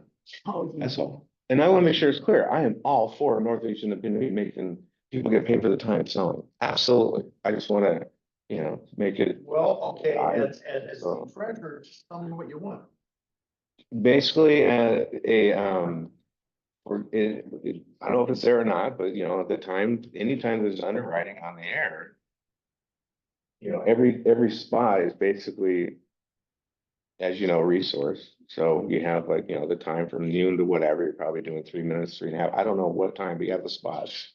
that's all. And I want to make sure it's clear. I am all for Northeast Independent making people get paid for the time selling. Absolutely. I just want to, you know, make it Well, okay, as So- the treasurer, just tell me what you want. basically I don't know if it's there or not, but you know, at the time, anytime there's underwriting on the air, you know, every spot is basically, as you know, a resource. So you have like, you know, the time from noon to whatever, you're probably doing 3 minutes, 3.5. I don't know what time, but you have the spots.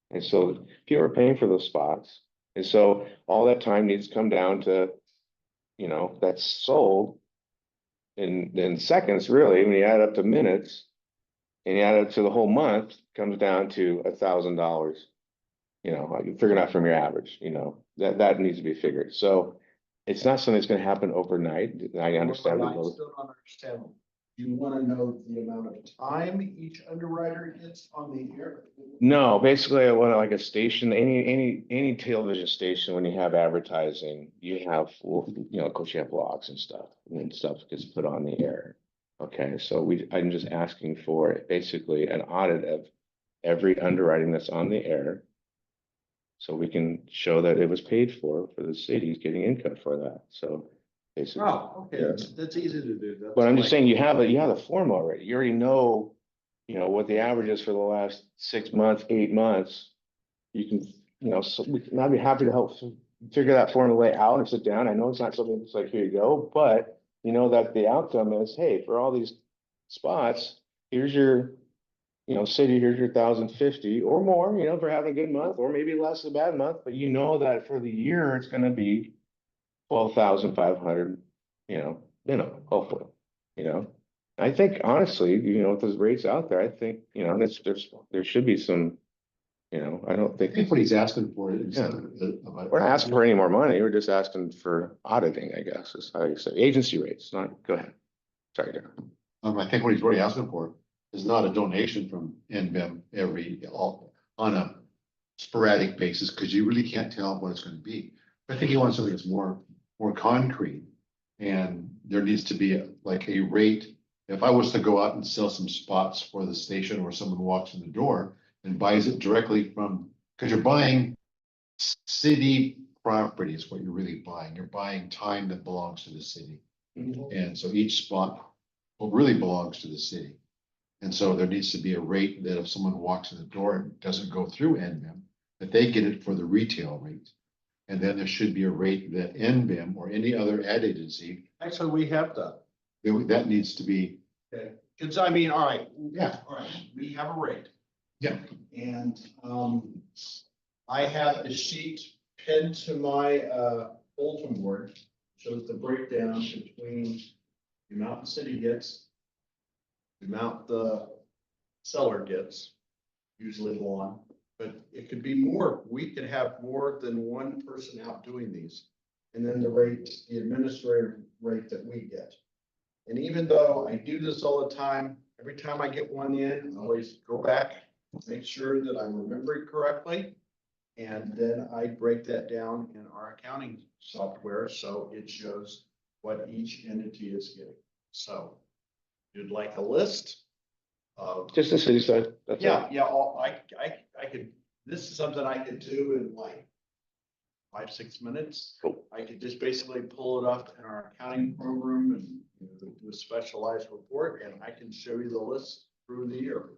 And so people are paying for those spots. And so all that time needs to come down to, you know, that's sold in seconds, really, when you add up to minutes. And you add it to the whole month, comes down to $1,000. You know, you figure it out from your average, you know, that needs to be figured. So it's not something that's gonna happen overnight. I understand. I still don't understand. You wanna know the amount of time each underwriter gets on the air? No, basically, I want like a station, any television station, when you have advertising, you have, well, you know, of course you have blocks and stuff gets put on the air. Okay, so I'm just asking for basically an audit of every underwriting that's on the air. So we can show that it was paid for the city's getting income for that, so basically. Oh, okay, that's easy to do. That's But I'm just like- saying, you have a form already, you already know, you know, what the average is for the last 6 months, 8 months. You can, you know, so I'd be happy to help figure that formula out and sit down. I know it's not something that's like, here you go, but you know that the outcome is, hey, for all these spots, here's your, you know, city, here's your 1,050 or more, you know, for having a good month, or maybe less a bad month, but you know that for the year, it's gonna be 12,500, you know, hopefully, you know. I think honestly, you know, with those rates out there, I think, you know, there should be some, you know, I don't I think, think what he's asking for is. Yeah. we're not asking for any more money, we're just asking for auditing, I guess, is how you say, agency rates, not, go ahead. Sorry, Darren. I think what he's really asking for is not a donation from NBEM on a sporadic basis, because you really can't tell what it's gonna be. I think he wants something that's more concrete. And there needs to be like a rate. If I was to go out and sell some spots for the station, or someone walks in the door and buys it directly from, because you're buying city property is what you're really buying. You're buying time that belongs to the city. And so each spot really belongs to the city. And so there needs to be a rate that if someone walks in the door and doesn't go through NBIM, that they get it for the retail rate. And then there should be a rate that NBIM or any other ad agency, Actually, we have that. that needs to be, Okay, cause I mean, all right, we have a rate. yeah. And, I have a sheet pinned to my, bulletin board, shows the breakdown between the amount the city gets, the amount the seller gets, usually one, but it could be more. We could have more than one person out doing these. And then the administrative rate that we get. And even though I do this all the time, every time I get one in, I always go back, make sure that I remember it correctly. And then I break that down in our accounting software, so it shows what each entity is getting. So you'd like a list of. Just the city side, that's Yeah, all. yeah, I could, this is something I could do in like 5-6 minutes. Cool. I could just basically pull it up in our accounting program and do a specialized report, and I can show you the list through the year.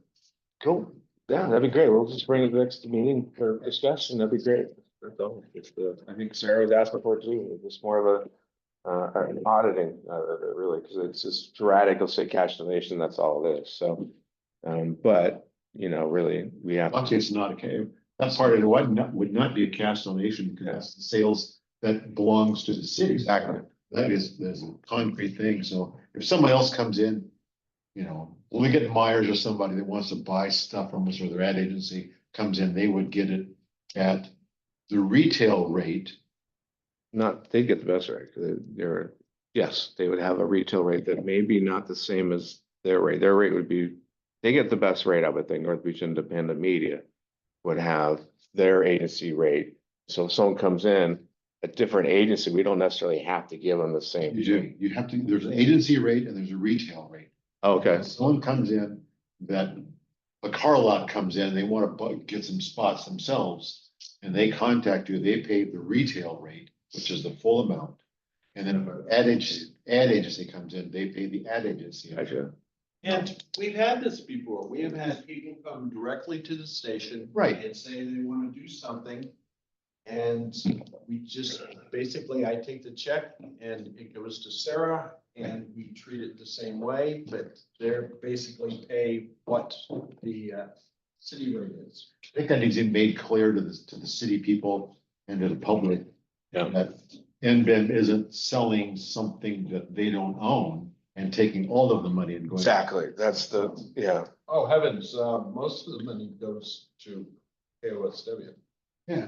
Cool. Yeah, that'd be great. We'll just bring it to the next meeting for discussion. That'd be great. That's all. It's the, I think Sarah was asking for it too. It's more of an auditing, really, because it's just sporadic. It'll say cash donation. That's all it is. So, but you know, really, we have. Actually, it's not okay. That part of it would not be a cash donation because that's the sales that belongs to the city. Exactly. That is, there's a concrete thing. So if somebody else comes in, you know, we get Myers or somebody that wants to buy stuff from us or their ad agency comes in, they would get it at the retail rate. Not, they get the best rate. They're, yes, they would have a retail rate that may be not the same as their rate. Their rate would be, they get the best rate, I would think. North Beach Independent Media would have their agency rate. So if someone comes in, a different agency, we don't necessarily have to give them the same. You do, you have to, there's an agency rate and there's a retail rate. Okay, If someone comes in that a car lot comes in, they want to get some spots themselves. And they contact you, they pay the retail rate, which is the full amount. And then if an ad agency comes in, they pay the ad agency. gotcha. And we've had this before. We have had people come directly to the station. Right. And say they want to do something. And we just, basically, I take the check and it goes to Sarah and we treat it the same way, but they're basically pay what the city rate is. I think that needs to be made clear to the city people and to the public. Yeah. That NBIM isn't selling something that they don't own and taking all of the money and going. Exactly, that's the, yeah. Oh, heavens, most of the money goes to KOSW. Yeah,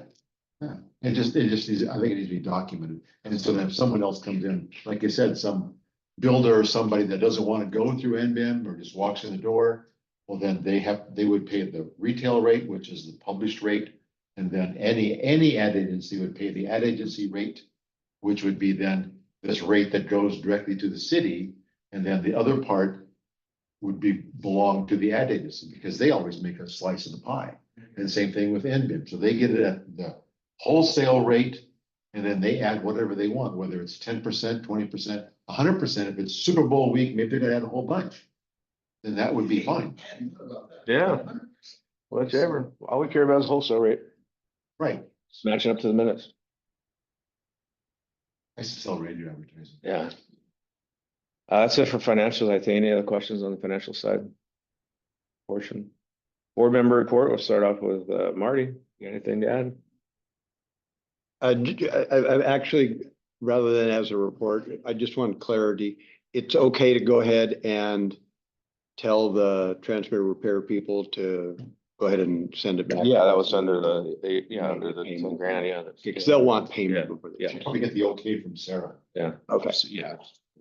yeah. It just needs, I think it needs to be documented. And so then if someone else comes in, like I said, some builder or somebody that doesn't want to go through NBIM or just walks in the door, well, then they would pay the retail rate, which is the published rate. And then any ad agency would pay the ad agency rate, which would be then this rate that goes directly to the city. And then the other part would belong to the ad agency because they always make a slice of the pie. And same thing with NBIM. So they get it at the wholesale rate and then they add whatever they want, whether it's 10%, 20%, 100%. If it's Super Bowl week, maybe they're gonna add a whole bunch. Then that would be fine. Yeah. Whichever, all we care about is wholesale rate, Right. it's matching up to the minutes. I used to sell radio advertising. Yeah. That's it for financials. I think any other questions on the financial side? Portion. Board member report, we'll start off with Marty. You got anything to add? I actually, rather than as a report, I just want clarity. It's okay to go ahead and tell the transmitter repair people to go ahead and send it back. Yeah, that was under under the 10 grand, yeah. Because they'll want payment before they. Yeah. Probably get the okay from Sarah. Yeah. Okay, Yeah,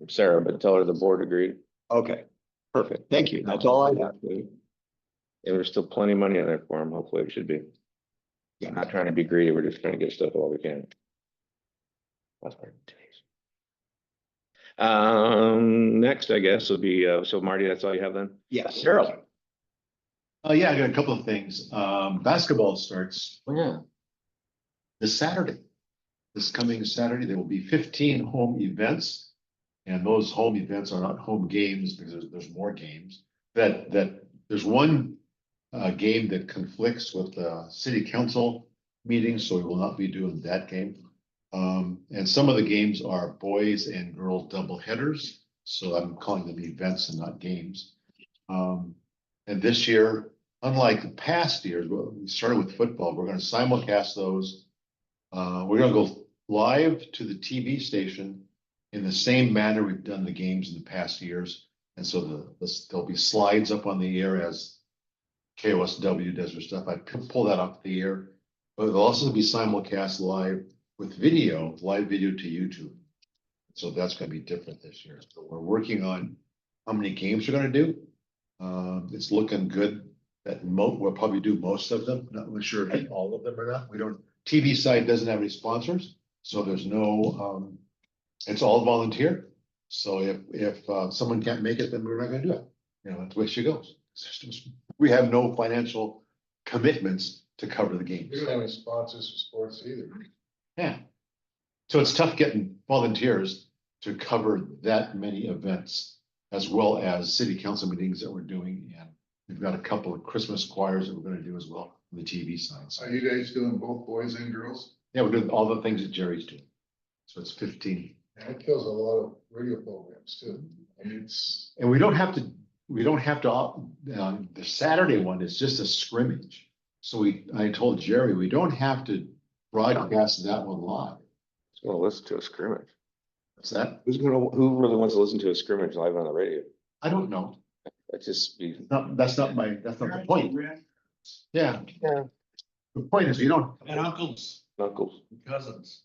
Sarah, but tell her the board agreed. okay, perfect. Thank you. That's all I have. And there's still plenty of money in there for them. Hopefully it should be. Yeah. Not trying to be greedy. We're just trying to get stuff while we can. That's part of today's. Next, I guess, will be, so Marty, that's all you have then? Yes. Carol. Yeah, I got a couple of things. Basketball starts Yeah. this Saturday. This coming Saturday, there will be 15 home events. And those home events are not home games because there's more games. That there's one game that conflicts with the city council meeting, so we will not be doing that game. And some of the games are boys and girls double headers, so I'm calling them events and not games. And this year, unlike the past years, we started with football, we're gonna simulcast those. We're gonna go live to the TV station in the same manner we've done the games in the past years. And so there'll be slides up on the air as KOSW does their stuff. I pull that off the air, but it'll also be simulcast live with video, live video to YouTube. So that's gonna be different this year. So we're working on how many games we're gonna do. It's looking good that we'll probably do most of them. Not really sure if all of them or not. We don't, TV side doesn't have any sponsors, so there's no, it's all volunteer. So if someone can't make it, then we're not gonna do it. You know, that's the way she goes. We have no financial commitments to cover the games. We don't have any sponsors for sports either. Yeah. So it's tough getting volunteers to cover that many events, as well as city council meetings that we're doing. And we've got a couple of Christmas choirs that we're gonna do as well on the TV side. So, Are you guys doing both boys and girls? yeah, we're doing all the things that Jerry's doing. So it's 15. And it kills a lot of radio programs too. I mean, it's, And we don't have to, the Saturday one is just a scrimmage. So I told Jerry, we don't have to broadcast that one live. Who's gonna listen to a scrimmage? What's that? Who really wants to listen to a scrimmage live on the radio? I don't know. That just be, That's not the point. Yeah. Yeah. The point is, you don't, And uncles, knuckles. cousins.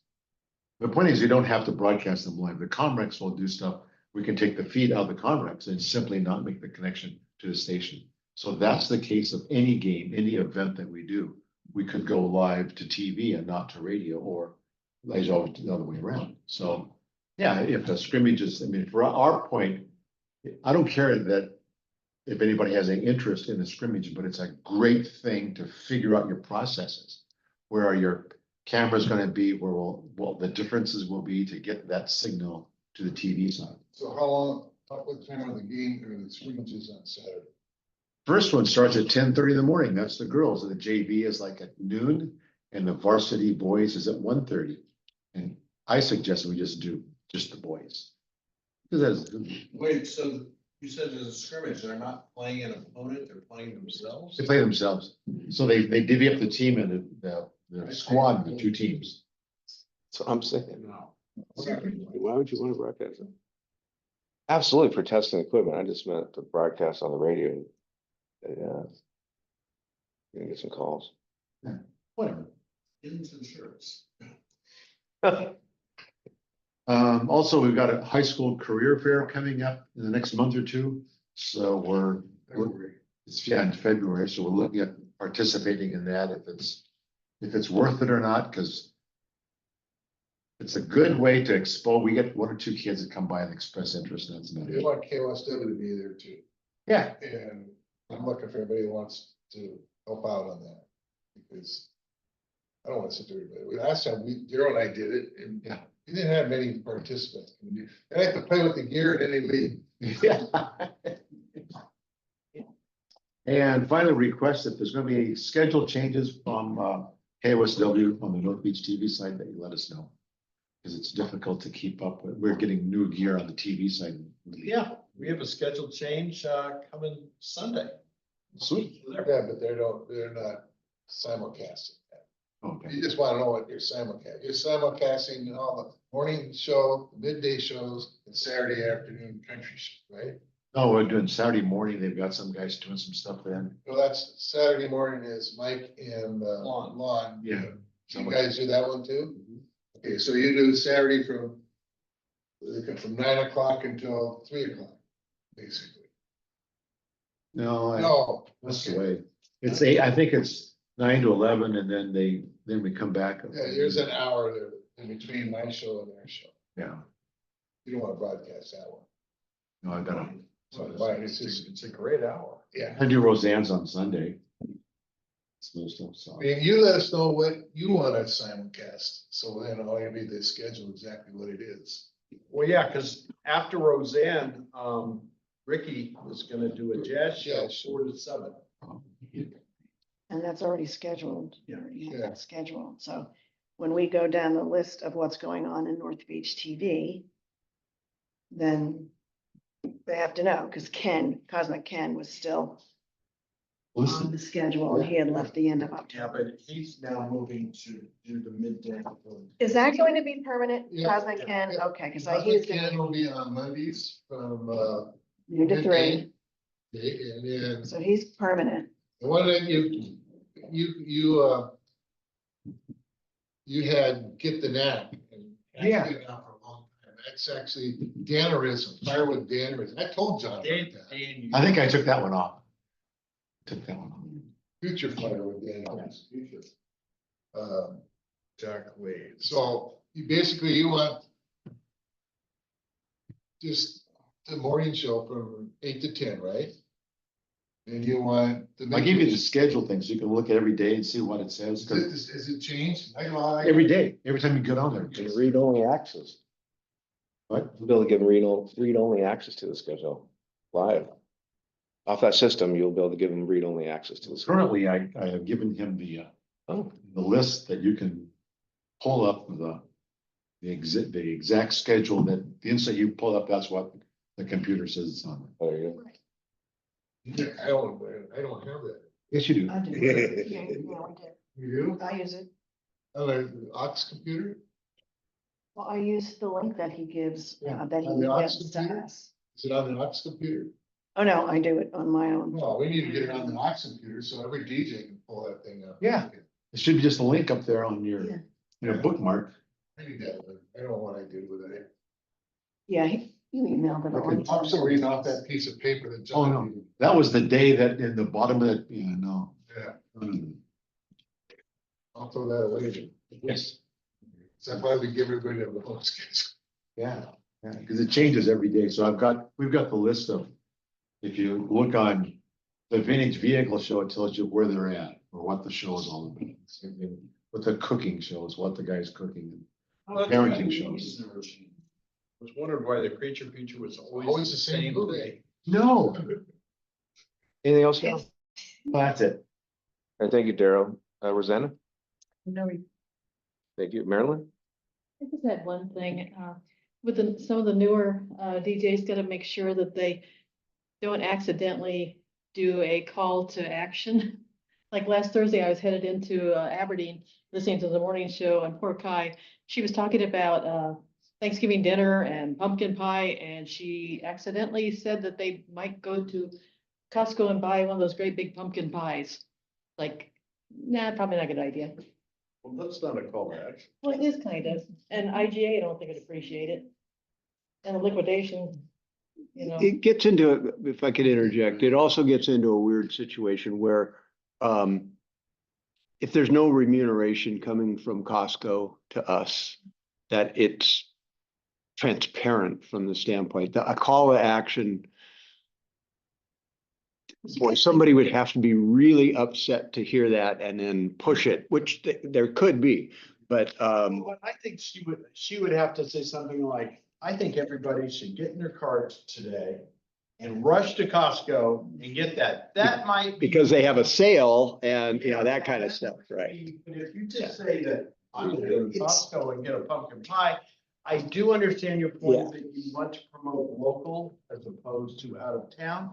the point is you don't have to broadcast them live. The Comrex will do stuff. We can take the feed out of the Comrex and simply not make the connection to the station. So that's the case of any game, any event that we do. We could go live to TV and not to radio, or like always the other way around. So, yeah, if the scrimmage is, I mean, for our point, I don't care that if anybody has any interest in the scrimmage, but it's a great thing to figure out your processes. Where are your cameras gonna be? Where will the differences will be to get that signal to the TV side? so how long, what time are the game or the scrimmages on Saturday? First one starts at 10:30 in the morning. That's the girls, and the JV is like at noon, and the varsity boys is at 1:30. And I suggest we just do just the boys. Because that's, Wait, so you said there's a scrimmage, they're not playing an opponent, they're playing themselves? they play themselves. So they divvy up the team and the squad, the two teams. So I'm saying, No. why would you want to broadcast it? Absolutely for testing equipment. I just meant to broadcast on the radio. Yeah. Gonna get some calls. Whatever. Insurance insurance. Also, we've got a high school career fair coming up in the next month or two. So it's in February, so we're looking at participating in that if it's worth it or not, because it's a good way to expose. We get one or two kids that come by and express interest, and that's about We it. want KOSW to be there too. Yeah, And I'm looking for everybody who wants to help out on that. Because I don't want to sit there, but last time Daryl and I did it and Yeah. we didn't have many participants. They have to play with the gear and then they leave. yeah. And finally, request if there's gonna be any schedule changes from KOSW on the North Beach TV side, that you let us know. Because it's difficult to keep up with. We're getting new gear on the TV side. Yeah, we have a scheduled change, coming Sunday. Sweet. Yeah, but they're not simulcasting. Okay. You just want to know what you're simulcasting. You're simulcasting all the morning show, midday shows, and Saturday afternoon country show, right? Oh, we're doing Saturday morning. They've got some guys doing some stuff then. Well, that's Saturday morning is Mike and Lon. Yeah. You guys do that one too? Okay, so you do Saturday from 9 o'clock until 3 o'clock, basically. No, No, that's the way. It's 8, I think it's 9 to 11, and then we come back. yeah, there's an hour there in between my show and their show. Yeah, You don't want to broadcast that one. no, I gotta, So It's a great hour. yeah. I do Roseanne's on Sunday. Smooth stuff, so. I mean, you let us know what you want to simulcast, so then all you need to schedule exactly what it is. Well, yeah, because after Roseanne, Ricky was gonna do a jazz show, Jazz. 4 to 7. And that's already scheduled. Yeah. Already have Yeah. that scheduled. So when we go down the list of what's going on in North Beach TV, then they have to know, because Cosmic Ken was still on the schedule, and he had left the end of Yeah, October. but he's now moving to do the midday. Is that going to be permanent, Yeah, Cosmic Ken? yeah. Okay, because Cosmic he's Ken gonna will be on Mondays from, noon to 3, and then so he's permanent. the one that you had Get the Knack. And that's Yeah. been out for a long time. That's actually Dannerism, Firewood Dannerism. I told John about that. I think I took that one off. Took that one off. Future Firewood Dannerism. Future. Jack Wade. So you basically, you want just the morning show from 8 to 10, right? And you want. I give you the schedule thing, so you can look at every day and see what it says. 'Cause Is it changed? I know. every day, every time you get on there. Can read only access. What? You'll be able to give them read only access to the schedule live. Off that system, you'll be able to give them read only access to the. schedule. Currently, I have given him Oh, the list that you can pull up the exact schedule that the instant you pull up, that's what the computer says it's on. there you I don't have that. Yes, you do. I do. Yeah, yeah, we do. You do? I use it. On an Ox computer? Well, I use the link that he gives, Yeah, that he on the Ox gives to computer? us. Is it on the Ox computer? Oh, no, I do it on my own. Well, we need to get it on the Ox computer so every DJ can pull that thing up. Yeah. It should be just a link up there on Yeah. your bookmark. I need that, but I don't know what I did with it. Yeah, you emailed it. on. I'm still reading off that piece of paper that. Oh, John no. needed. That was the day that in the bottom of it, yeah, no. Yeah, Mm, I'll throw that away then. Yes, So I probably give everybody a little sketch. yeah, because it changes every day. So we've got the list of, if you look on the vintage vehicle show, it tells you where they're at or what the show is all about. Same thing with the cooking shows, what the guy's cooking. Parenting shows. Was wondering why the creature feature was Always always the same movie. day. No, Anything else? Al? that's it. And thank you, Daryl. Rosanna, No, thank you. Marilyn? I just had one thing, with some of the newer, DJs gotta make sure that they don't accidentally do a call to action. Like last Thursday, I was headed into Aberdeen, listening to the morning show on Port Kai. She was talking about, Thanksgiving dinner and pumpkin pie, and she accidentally said that they might go to Costco and buy one of those great big pumpkin pies. Like, nah, probably not a good idea. Well, that's not a call to action. Well, it is kind of, and IGA, I don't think would appreciate it. And the liquidation, you know. It gets into, if I could interject, it also gets into a weird situation where if there's no remuneration coming from Costco to us, that it's transparent from the standpoint, that a call to action, boy, somebody would have to be really upset to hear that and then push it, which there could be, but Well, I think she would have to say something like, I think everybody should get in their cars today and rush to Costco and get that. That might. be- because they have a sale and, you know, that kind of stuff, right? But if you just say that I'm gonna go to Costco and get a pumpkin pie, I do understand your Yeah. point that you want to promote local as opposed to out of town,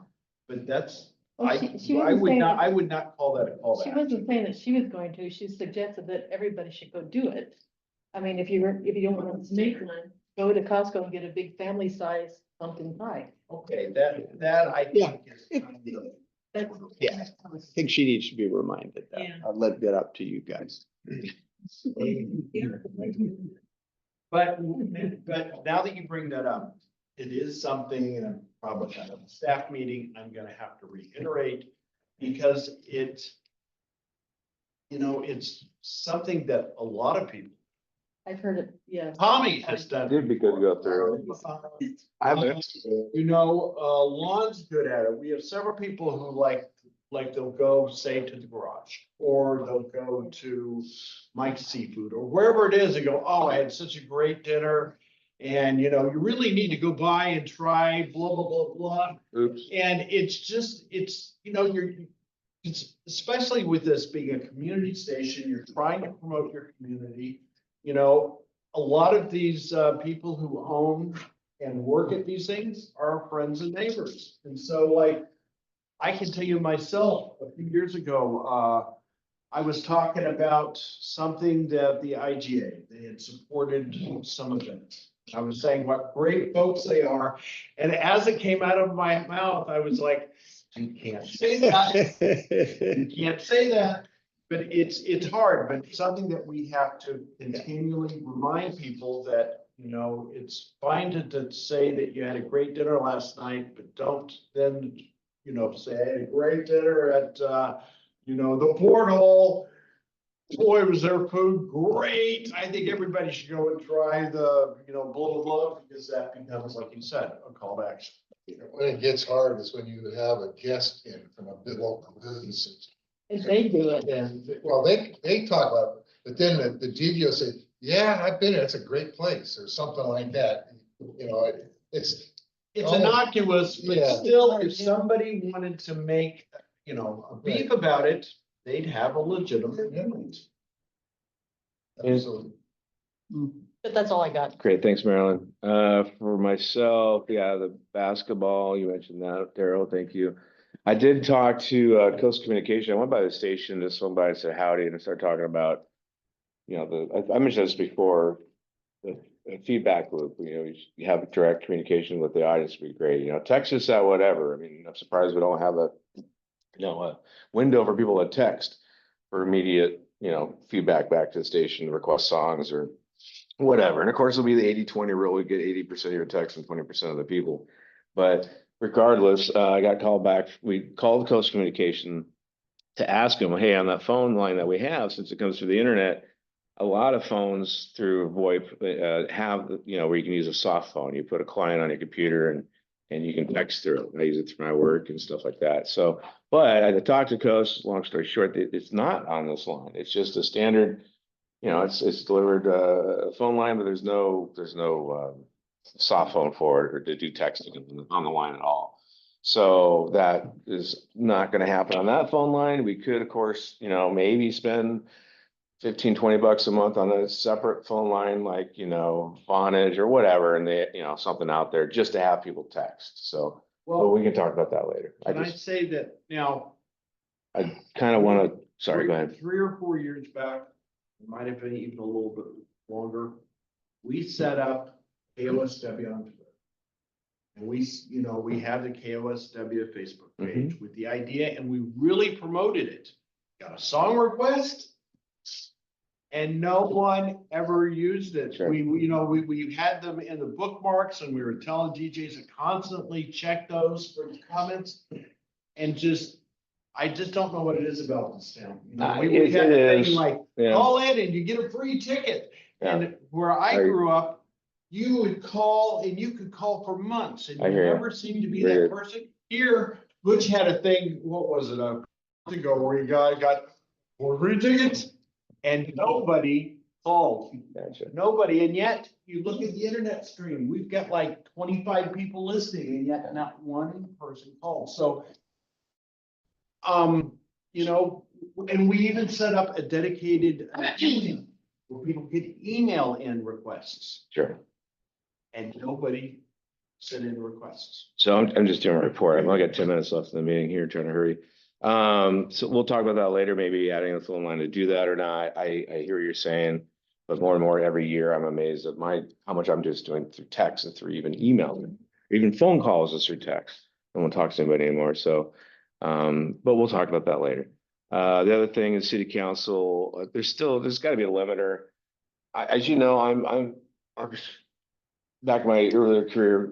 but that's, Well, I she wasn't would saying not, that- I would not call that a call to She action. wasn't saying that she was going to, she suggested that everybody should go do it. I mean, if you don't want to make one, go to Costco and get a big family size pumpkin pie. Okay, that I Yeah. think is kind of. That's. Yeah. I think she needs to be reminded that. Yeah. I'll let that up to you guys. But now that you bring that up, it is something, and probably at a staff meeting, I'm gonna have to reiterate, because it's something that a lot of people, I've heard it, yeah. Tommy has done. It'd be good to go up there. Lon's good at it. We have several people who like they'll go, say, to the garage, or they'll go to Mike's Seafood, or wherever it is, and go, oh, I had such a great dinner. And, you really need to go by and try blah, blah, blah, blah. Oops. And it's especially with this being a community station, you're trying to promote your community. A lot of these people who own and work at these things are friends and neighbors. And so I can tell you myself, a few years ago, I was talking about something that the IGA, they had supported some of them. I was saying what great folks they are. And as it came out of my mouth, I was like, you can't say that. You can't say that. But it's hard, but it's something that we have to continually remind people that, it's fine to say that you had a great dinner last night, but don't then, say I had a great dinner at, the Porthole. Boy, was their food great. I think everybody should go and try the, Bowl of Love, because that becomes, like you said, a call to action. When it gets hard is when you have a guest in from a bit local business. If they do it. And, well, they talk about, it, but then the GD will say, yeah, I've been there, it's a great place, or something like that. It's Innocuous, but Yeah. still, if somebody wanted to make, a beef about it, they'd have a legitimate point. absolutely. But that's all I got. Great, thanks, Marilyn. For myself, yeah, the basketball, you mentioned that, Daryl, thank you. I did talk to Coast Communication. I went by the station, just went by and said howdy, and I started talking about, I mentioned this before, the feedback loop, you have direct communication with the audience would be great, text us at whatever. I mean, I'm surprised we don't have a window for people to text for immediate, feedback back to the station, request songs or whatever. And of course, it'll be the 80-20 rule. We get 80% of your text and 20% of the people. But regardless, I got called back. We called Coast Communication to ask them, hey, on that phone line that we have, since it comes through the internet, a lot of phones through VoIP have, where you can use a soft phone. You put a client on your computer and you can text through it. I use it through my work and stuff like that. So, but I talked to Coast, long story short, it's not on this line. It's just a standard, it's delivered phone line, but there's no soft phone for it or to do texting on the line at all. So that is not going to happen on that phone line. We could, of course, maybe spend $15-20 a month on a separate phone line, like, Vonage or whatever, and they, something out there just to have people text. So, well, we can talk about that later. Can I say that now? I kind of want to, sorry, go ahead. 3 or 4 years back, it might have been even a little bit longer, we set up KOSW on Twitter. And we have the KOSW Facebook page with the idea, and we really promoted it. Got a song request, and no one ever used it. Sure. We had them in the bookmarks, and we were telling DJs to constantly check those for comments. And I just don't know what it is about this town. We had a thing like, call in and you get a free ticket. Yeah. And where I grew up, you would call and you could call for months and I you hear you. never seemed to be that person. Here, Butch had a thing, what was it, a month ago, where you got 4 free tickets and nobody called. Gotcha. Nobody, and yet you look at the internet stream, we've got like 25 people listening and yet not one person called. So, and we even set up a dedicated email where people could email in requests Sure. and nobody sent in requests. So I'm just doing a report. I've only got 10 minutes left in the meeting here, trying to hurry. So we'll talk about that later, maybe adding a phone line to do that or not. I hear what you're saying, but more and more every year, I'm amazed at how much I'm just doing through text and through even email, or even phone calls is through text. I don't talk to anybody anymore. So, but we'll talk about that later. The other thing is city council, there's got to be a limiter. As you know, I'm back in my earlier career,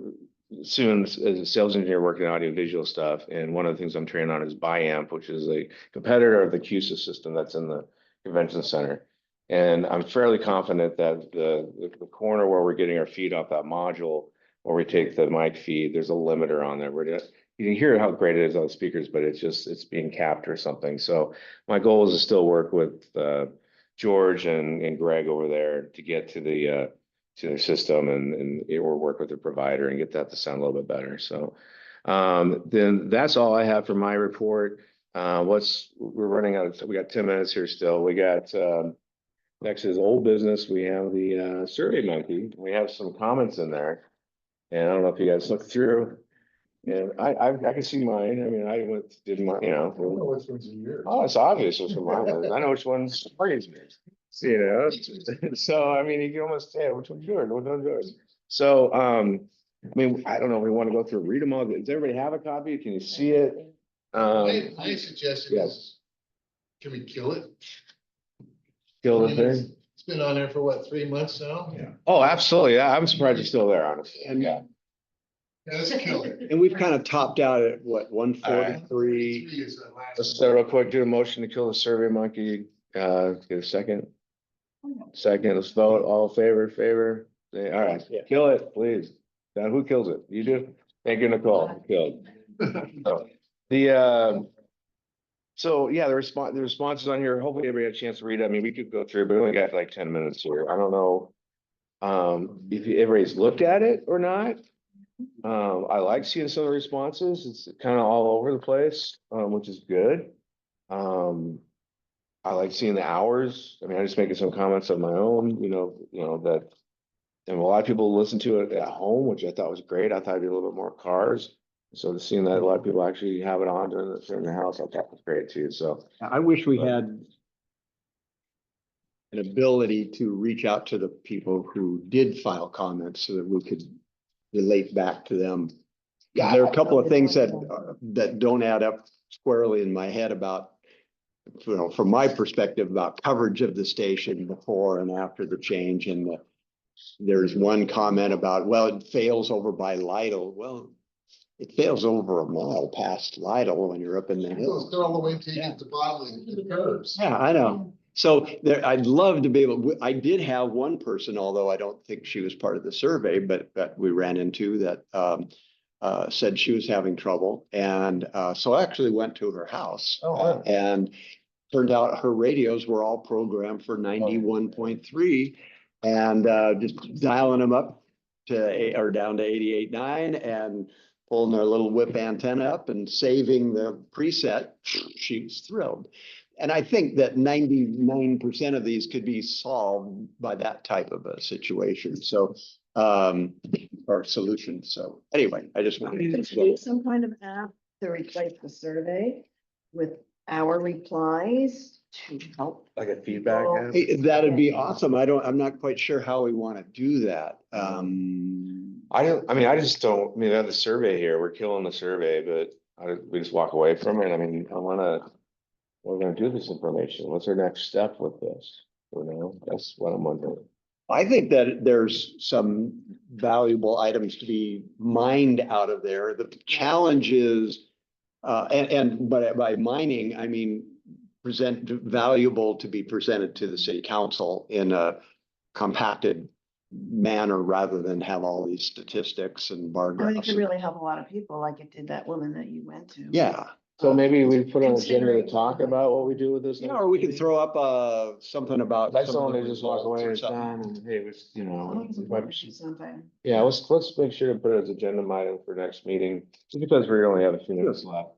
soon as a sales engineer working audio visual stuff. And one of the things I'm trained on is Biamp, which is a competitor of the CUSA system that's in the convention center. And I'm fairly confident that the corner where we're getting our feed off that module, where we take the mic feed, there's a limiter on there. You can hear how great it is on the speakers, but it's being capped or something. So my goal is to still work with George and Greg over there to get to their system and or work with the provider and get that to sound a little bit better. So then that's all I have for my report. We're running out of, we got 10 minutes here still. We got next is old business. We have the Survey Monkey. We have some comments in there. And I don't know if you guys looked through. And I can see mine. I mean, did my, I don't know which ones are yours. Oh, it's obvious which one mine is. I know which one's Marty's yours. So, I mean, you can almost say which one's yours, which one's yours. So, I mean, I don't know if we want to go through, read them all. Does everybody have a copy? Can you see it? My suggestion is, can we kill it? Kill the thing? It's been on there for what, 3 months now? Yeah. Oh, absolutely. Yeah, I'm surprised it's still there, honestly. And, Yeah. Yeah, let's kill it. and we've kind of topped out at what, 143? Three is the last Let's one. start real quick, do a motion to kill the Survey Monkey. Get a second? Second, let's vote, all in favor, say, all right, Yeah. kill it, please. Now, who kills it? You do? Thank you, Nicole, killed. So, so, yeah, the responses on here, hopefully everybody had a chance to read it. I mean, we could go through, but we only got like 10 minutes here. I don't know. If everybody's looked at it or not. I like seeing some of the responses. It's kind of all over the place, which is good. I like seeing the hours. I mean, I'm just making some comments of my own, that. And a lot of people listen to it at home, which I thought was great. I thought it'd be a little bit more cars. So to seeing that a lot of people actually have it on during the house, I thought was great too. So I wish we had an ability to reach out to the people who did file comments so that we could relate back to them. Yeah, there are a couple of things that don't add up squarely in my head about, from my perspective, about coverage of the station before and after the change. And there's one comment about, well, it fails over by Lytle. Well, it fails over a mile past Lytle when you're up in the hills. They're all the way taken to Bodley, the curves. Yeah, I know. So there, I'd love to be able, I did have one person, although I don't think she was part of the survey, but that we ran into that said she was having trouble. And so I actually went to her house. Oh, wow. And turned out her radios were all programmed for 91.3 and just dialing them up to or down to 88.9 and pulling their little whip antenna up and saving the preset. She was thrilled. And I think that 99% of these could be solved by that type of a situation. So, or solution. So anyway, I just wanted to. Need some kind of app to replace the survey with our replies to help. like a feedback. Hey, that'd be awesome. I'm not quite sure how we want to do that. I just don't, we have the survey here, we're killing the survey, but we just walk away from it. I mean, what we're gonna do with this information? What's our next step with this? That's what I'm wondering. I think that there's some valuable items to be mined out of there. The challenge is, but by mining, I mean, valuable to be presented to the city council in a compacted manner rather than have all these statistics and bar I mean, it graphs. could really help a lot of people like it did that woman that you went to. Yeah, So maybe we put on an agenda to Considering- talk about what we do with this. or we can throw up something about. Like some of someone the to just walk away and results or something. time and hey, it was, Something. yeah, let's make sure to put it as agenda item for next meeting, just because we only have a few minutes left.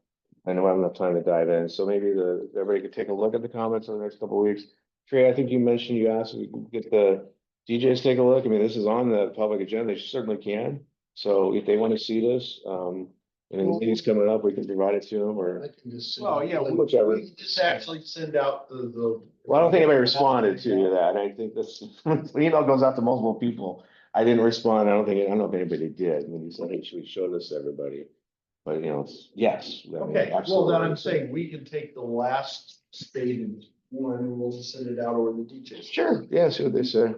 I don't have enough time to dive in, so maybe everybody could take a look at the comments in the next couple of weeks. Trey, I think you mentioned you asked if we could get the DJs to take a look. I mean, this is on the public agenda, they certainly can. So if they want to see this, and the meeting's coming up, we can provide it to them or. I can just. Well, yeah, Whichever. we can just actually send out the. Well, I don't think anybody responded to that. I think this, the email goes out to multiple people. I didn't respond. I don't know if anybody did. I mean, he said, hey, should we show this to everybody? But yes. I mean, Okay, well, then absolutely. I'm saying we can take the last stated one and we'll send it out over the DJs. Sure, yeah, see what they say,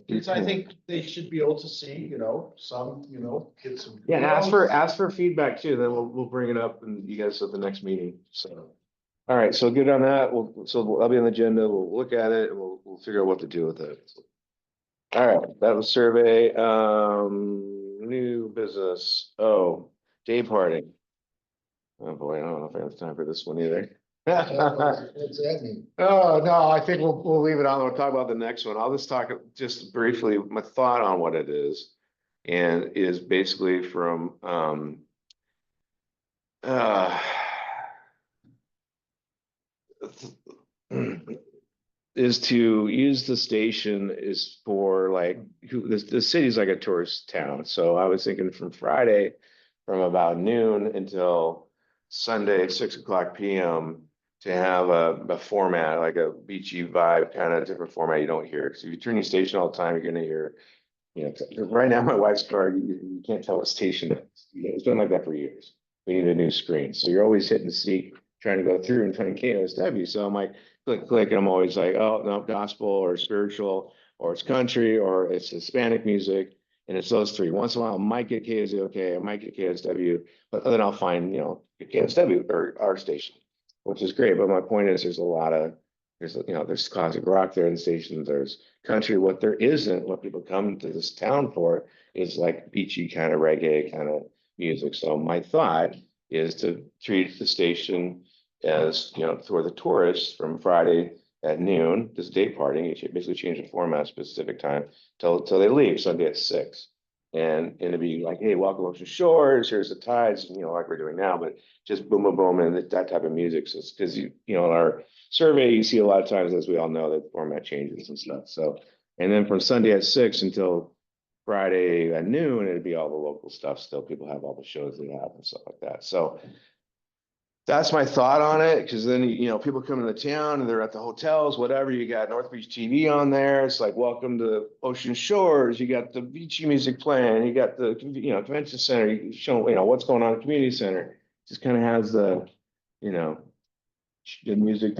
Because I think they should be able to see, some, get some. Yeah, and ask for feedback too, then we'll bring it up and you guys at the next meeting, so. All right, so good on that. I'll be on the agenda. We'll look at it and we'll figure out what to do with it. All right, that was survey, new business. Oh, Dave Harding. Oh boy, I don't know if I have time for this one either. What's that mean? Oh, no, I think we'll leave it on. We'll talk about the next one. I'll just talk just briefly, my thought on what it is. And is basically from, is to use the station is for like, the city's like a tourist town. So I was thinking from Friday, from about noon until Sunday, 6:00 p.m. to have a format, like a beachy vibe, kind of different format you don't hear. So if you turn your station all the time, you're gonna hear, right now my wife's car, you can't tell what station it is. It's been like that for years. We need a new screen. So you're always hitting seek, trying to go through and find KOSW. So I'm like, click, and I'm always like, oh, no, gospel or spiritual, or it's country, or it's Hispanic music. And it's those three. Once in a while, I might get KSOK, I might get KSW, but then I'll find, KSW or our station, which is great. But my point is there's a lot of There's, there's classic rock there in the station, there's country. What there isn't, what people come to this town for is like beachy kind of reggae kind of music. So my thought is to treat the station as, for the tourists from Friday at noon, this day partying, you should basically change the format, specific time till they leave Sunday at 6. And it'd be like, hey, welcome Ocean Shores, here's the tides, like we're doing now, but just boom, boom, boom, and that type of music. So it's because in our survey, you see a lot of times, as we all know, that format changes and stuff. So, and then from Sunday at 6 until Friday at noon, it'd be all the local stuff. Still, people have all the shows they have and stuff like that. So that's my thought on it, because then, people come into town and they're at the hotels, whatever, you got North Beach TV on there. It's like, welcome to Ocean Shores. You got the beachy music playing, you got the, convention center, you show, what's going on in the community center. Just kind of has the, the music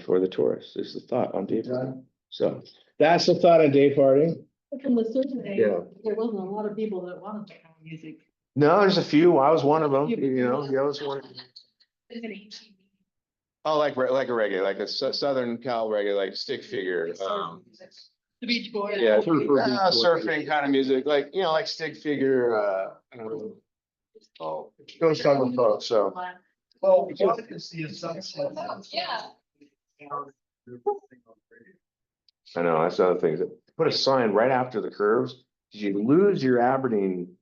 for the tourists. Is the thought on day party. So that's the thought on day party. From the survey, Yeah. there wasn't a lot of people that wanted to have music. No, there's a few. I was one of them, I was one. Oh, like a reggae, like a Southern Cal reggae, like stick figure. The beach board. Yeah, Surfer. surfing kind of music, like, like stick figure, I don't know. Oh, those type of folks, so. Well, what I can see is some. Yeah. I know, that's the other thing. Put a sign right after the curves. You lose your Aberdeen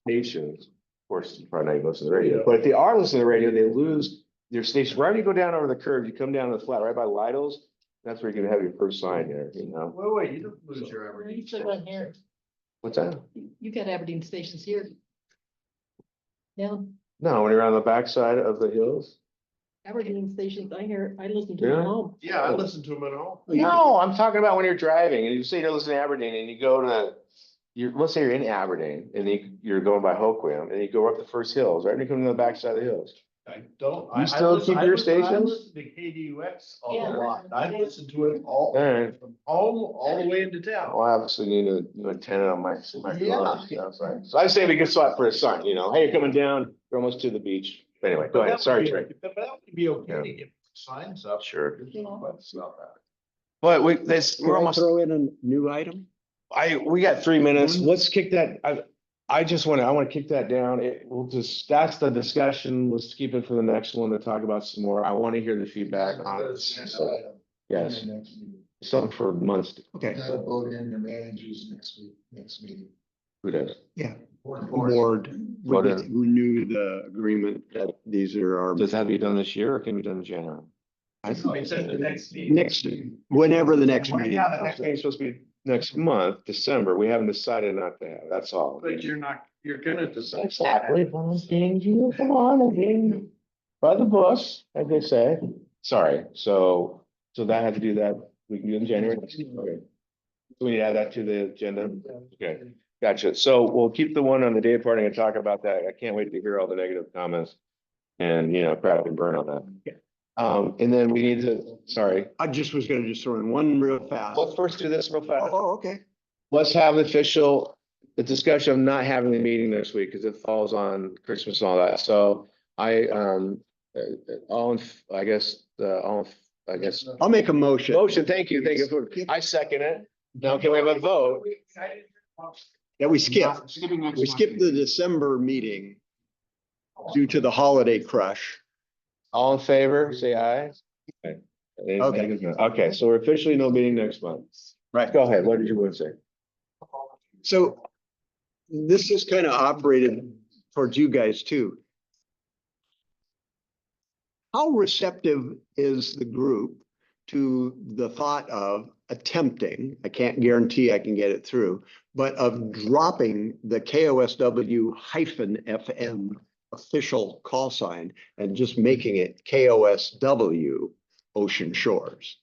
stations. Of course, you probably not even listen to the radio, but if they are listening to the radio, they lose their station. Right when you go down over the curve, you come down to the flat right by Lidl's. That's where you're gonna have your first sign there, Wait, you don't lose your Aberdeen. You still got here. What's that? You got Aberdeen stations here. Yeah, No, when you're on the backside of the hills. Aberdeen stations, I listen to Yeah. them home. Yeah, I listen to them at home. No, I'm talking about when you're driving and you say you're listening to Aberdeen and you go to, let's say you're in Aberdeen and you're going by Hoquiam and you go up the first hills, right? And you come to the backside of the hills. I don't. You still keep your I stations? listen to KDUX a Yeah. lot. I listen to it all, Alright. from home, all the way into town. Well, I obviously need a new antenna on my. Yeah. So I say we can swap for a sign, hey, you're coming down, you're almost to the beach. But anyway, go ahead, sorry, Trey. But that would be okay to get signs up. Sure. But it's not that. But we're Can I almost, throw in a new item? we got 3 minutes. Let's kick that. I want to kick that down. That's the discussion. Let's keep it for the next one to talk about some more. I want to hear the feedback on it. So, yes, something for months. Okay. Gotta vote in your managers next meeting. Who does? Board, Vote in. who knew the agreement that these are our. Does that have to be done this year or can be done in January? Next, whenever the next meeting. Yeah, the next meeting's supposed to be next month, December. We haven't decided not to have, that's all. But you're gonna decide. Exactly. Come on, again. By the books, as they say. Sorry, so that had to do that. We can do it in January. Okay. So we add that to the agenda. Okay, gotcha. So we'll keep the one on the day party and talk about that. I can't wait to hear all the negative comments. And, crap and burn on that. And then we need to, sorry, I just was gonna just throw in one real fast. let's first do this real fast. Oh, okay. Let's have the discussion of not having the meeting next week because it falls on Christmas and all that. So I'll make a motion. motion, thank you. I second it. Now can we have a vote? Yeah, we skipped the December meeting due to the holiday crush. All in favor, say aye. Okay. Okay, so we're officially no meeting next month. Right. Go ahead. What did you want to say? So this is kind of operated towards you guys too. How receptive is the group to the thought of attempting, I can't guarantee I can get it through, but of dropping the KOSW-FM official call sign and just making it KOSW Ocean Shores,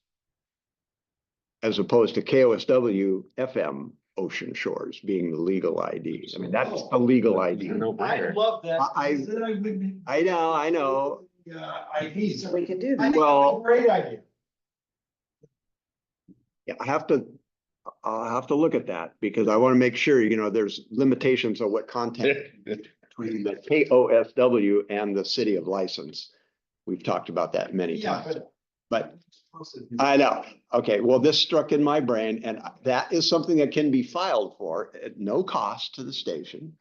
as opposed to KOSW-FM Ocean Shores being the legal ID. I mean, that's the legal ID. I love that. I know. Yeah, IDs. So we can do I that. think it's a great idea. Yeah, I'll have to look at that because I want to make sure, there's limitations of what content between the KOSW and the city of license. We've talked about that many Yeah, times. but I know. Okay, well, this struck in my brain and that is something that can be filed for at no cost to the station.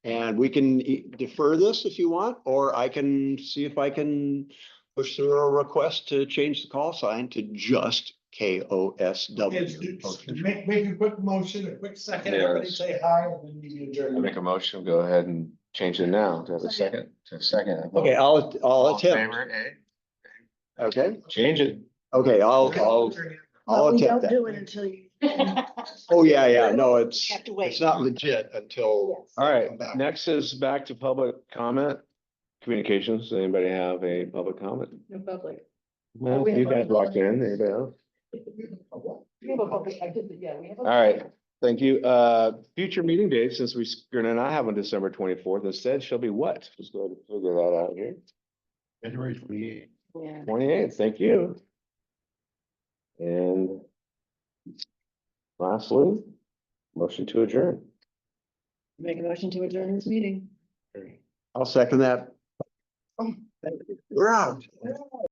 And we can defer this if you want, or I can see if I can push through a request to change the call sign to just KOSW. Make a quick motion, a quick second, everybody Yes. say hi, and then you I adjourn. make a motion, go ahead and change it now. Do I have a second? To a second. Okay, I'll All in attempt. favor, eh? Okay, Change it. okay, I'll But we attempt don't do that. it until you. Oh, yeah, no, it's, You have to wait. it's not legit until. Yes. All right, Come back. next is back to public comment. Communications, anybody have a public comment? No public. Well, We have you guys a- walked in, anybody else? We have a public, I did, yeah, we have. All right, thank you. Future meeting dates, since we're gonna not have on December 24th, instead shall be what? Let's go ahead and figure that out here. January 28th. Yeah. 28th, thank you. And lastly, motion to adjourn. Make a motion to adjourn this meeting. I'll second that. We're out.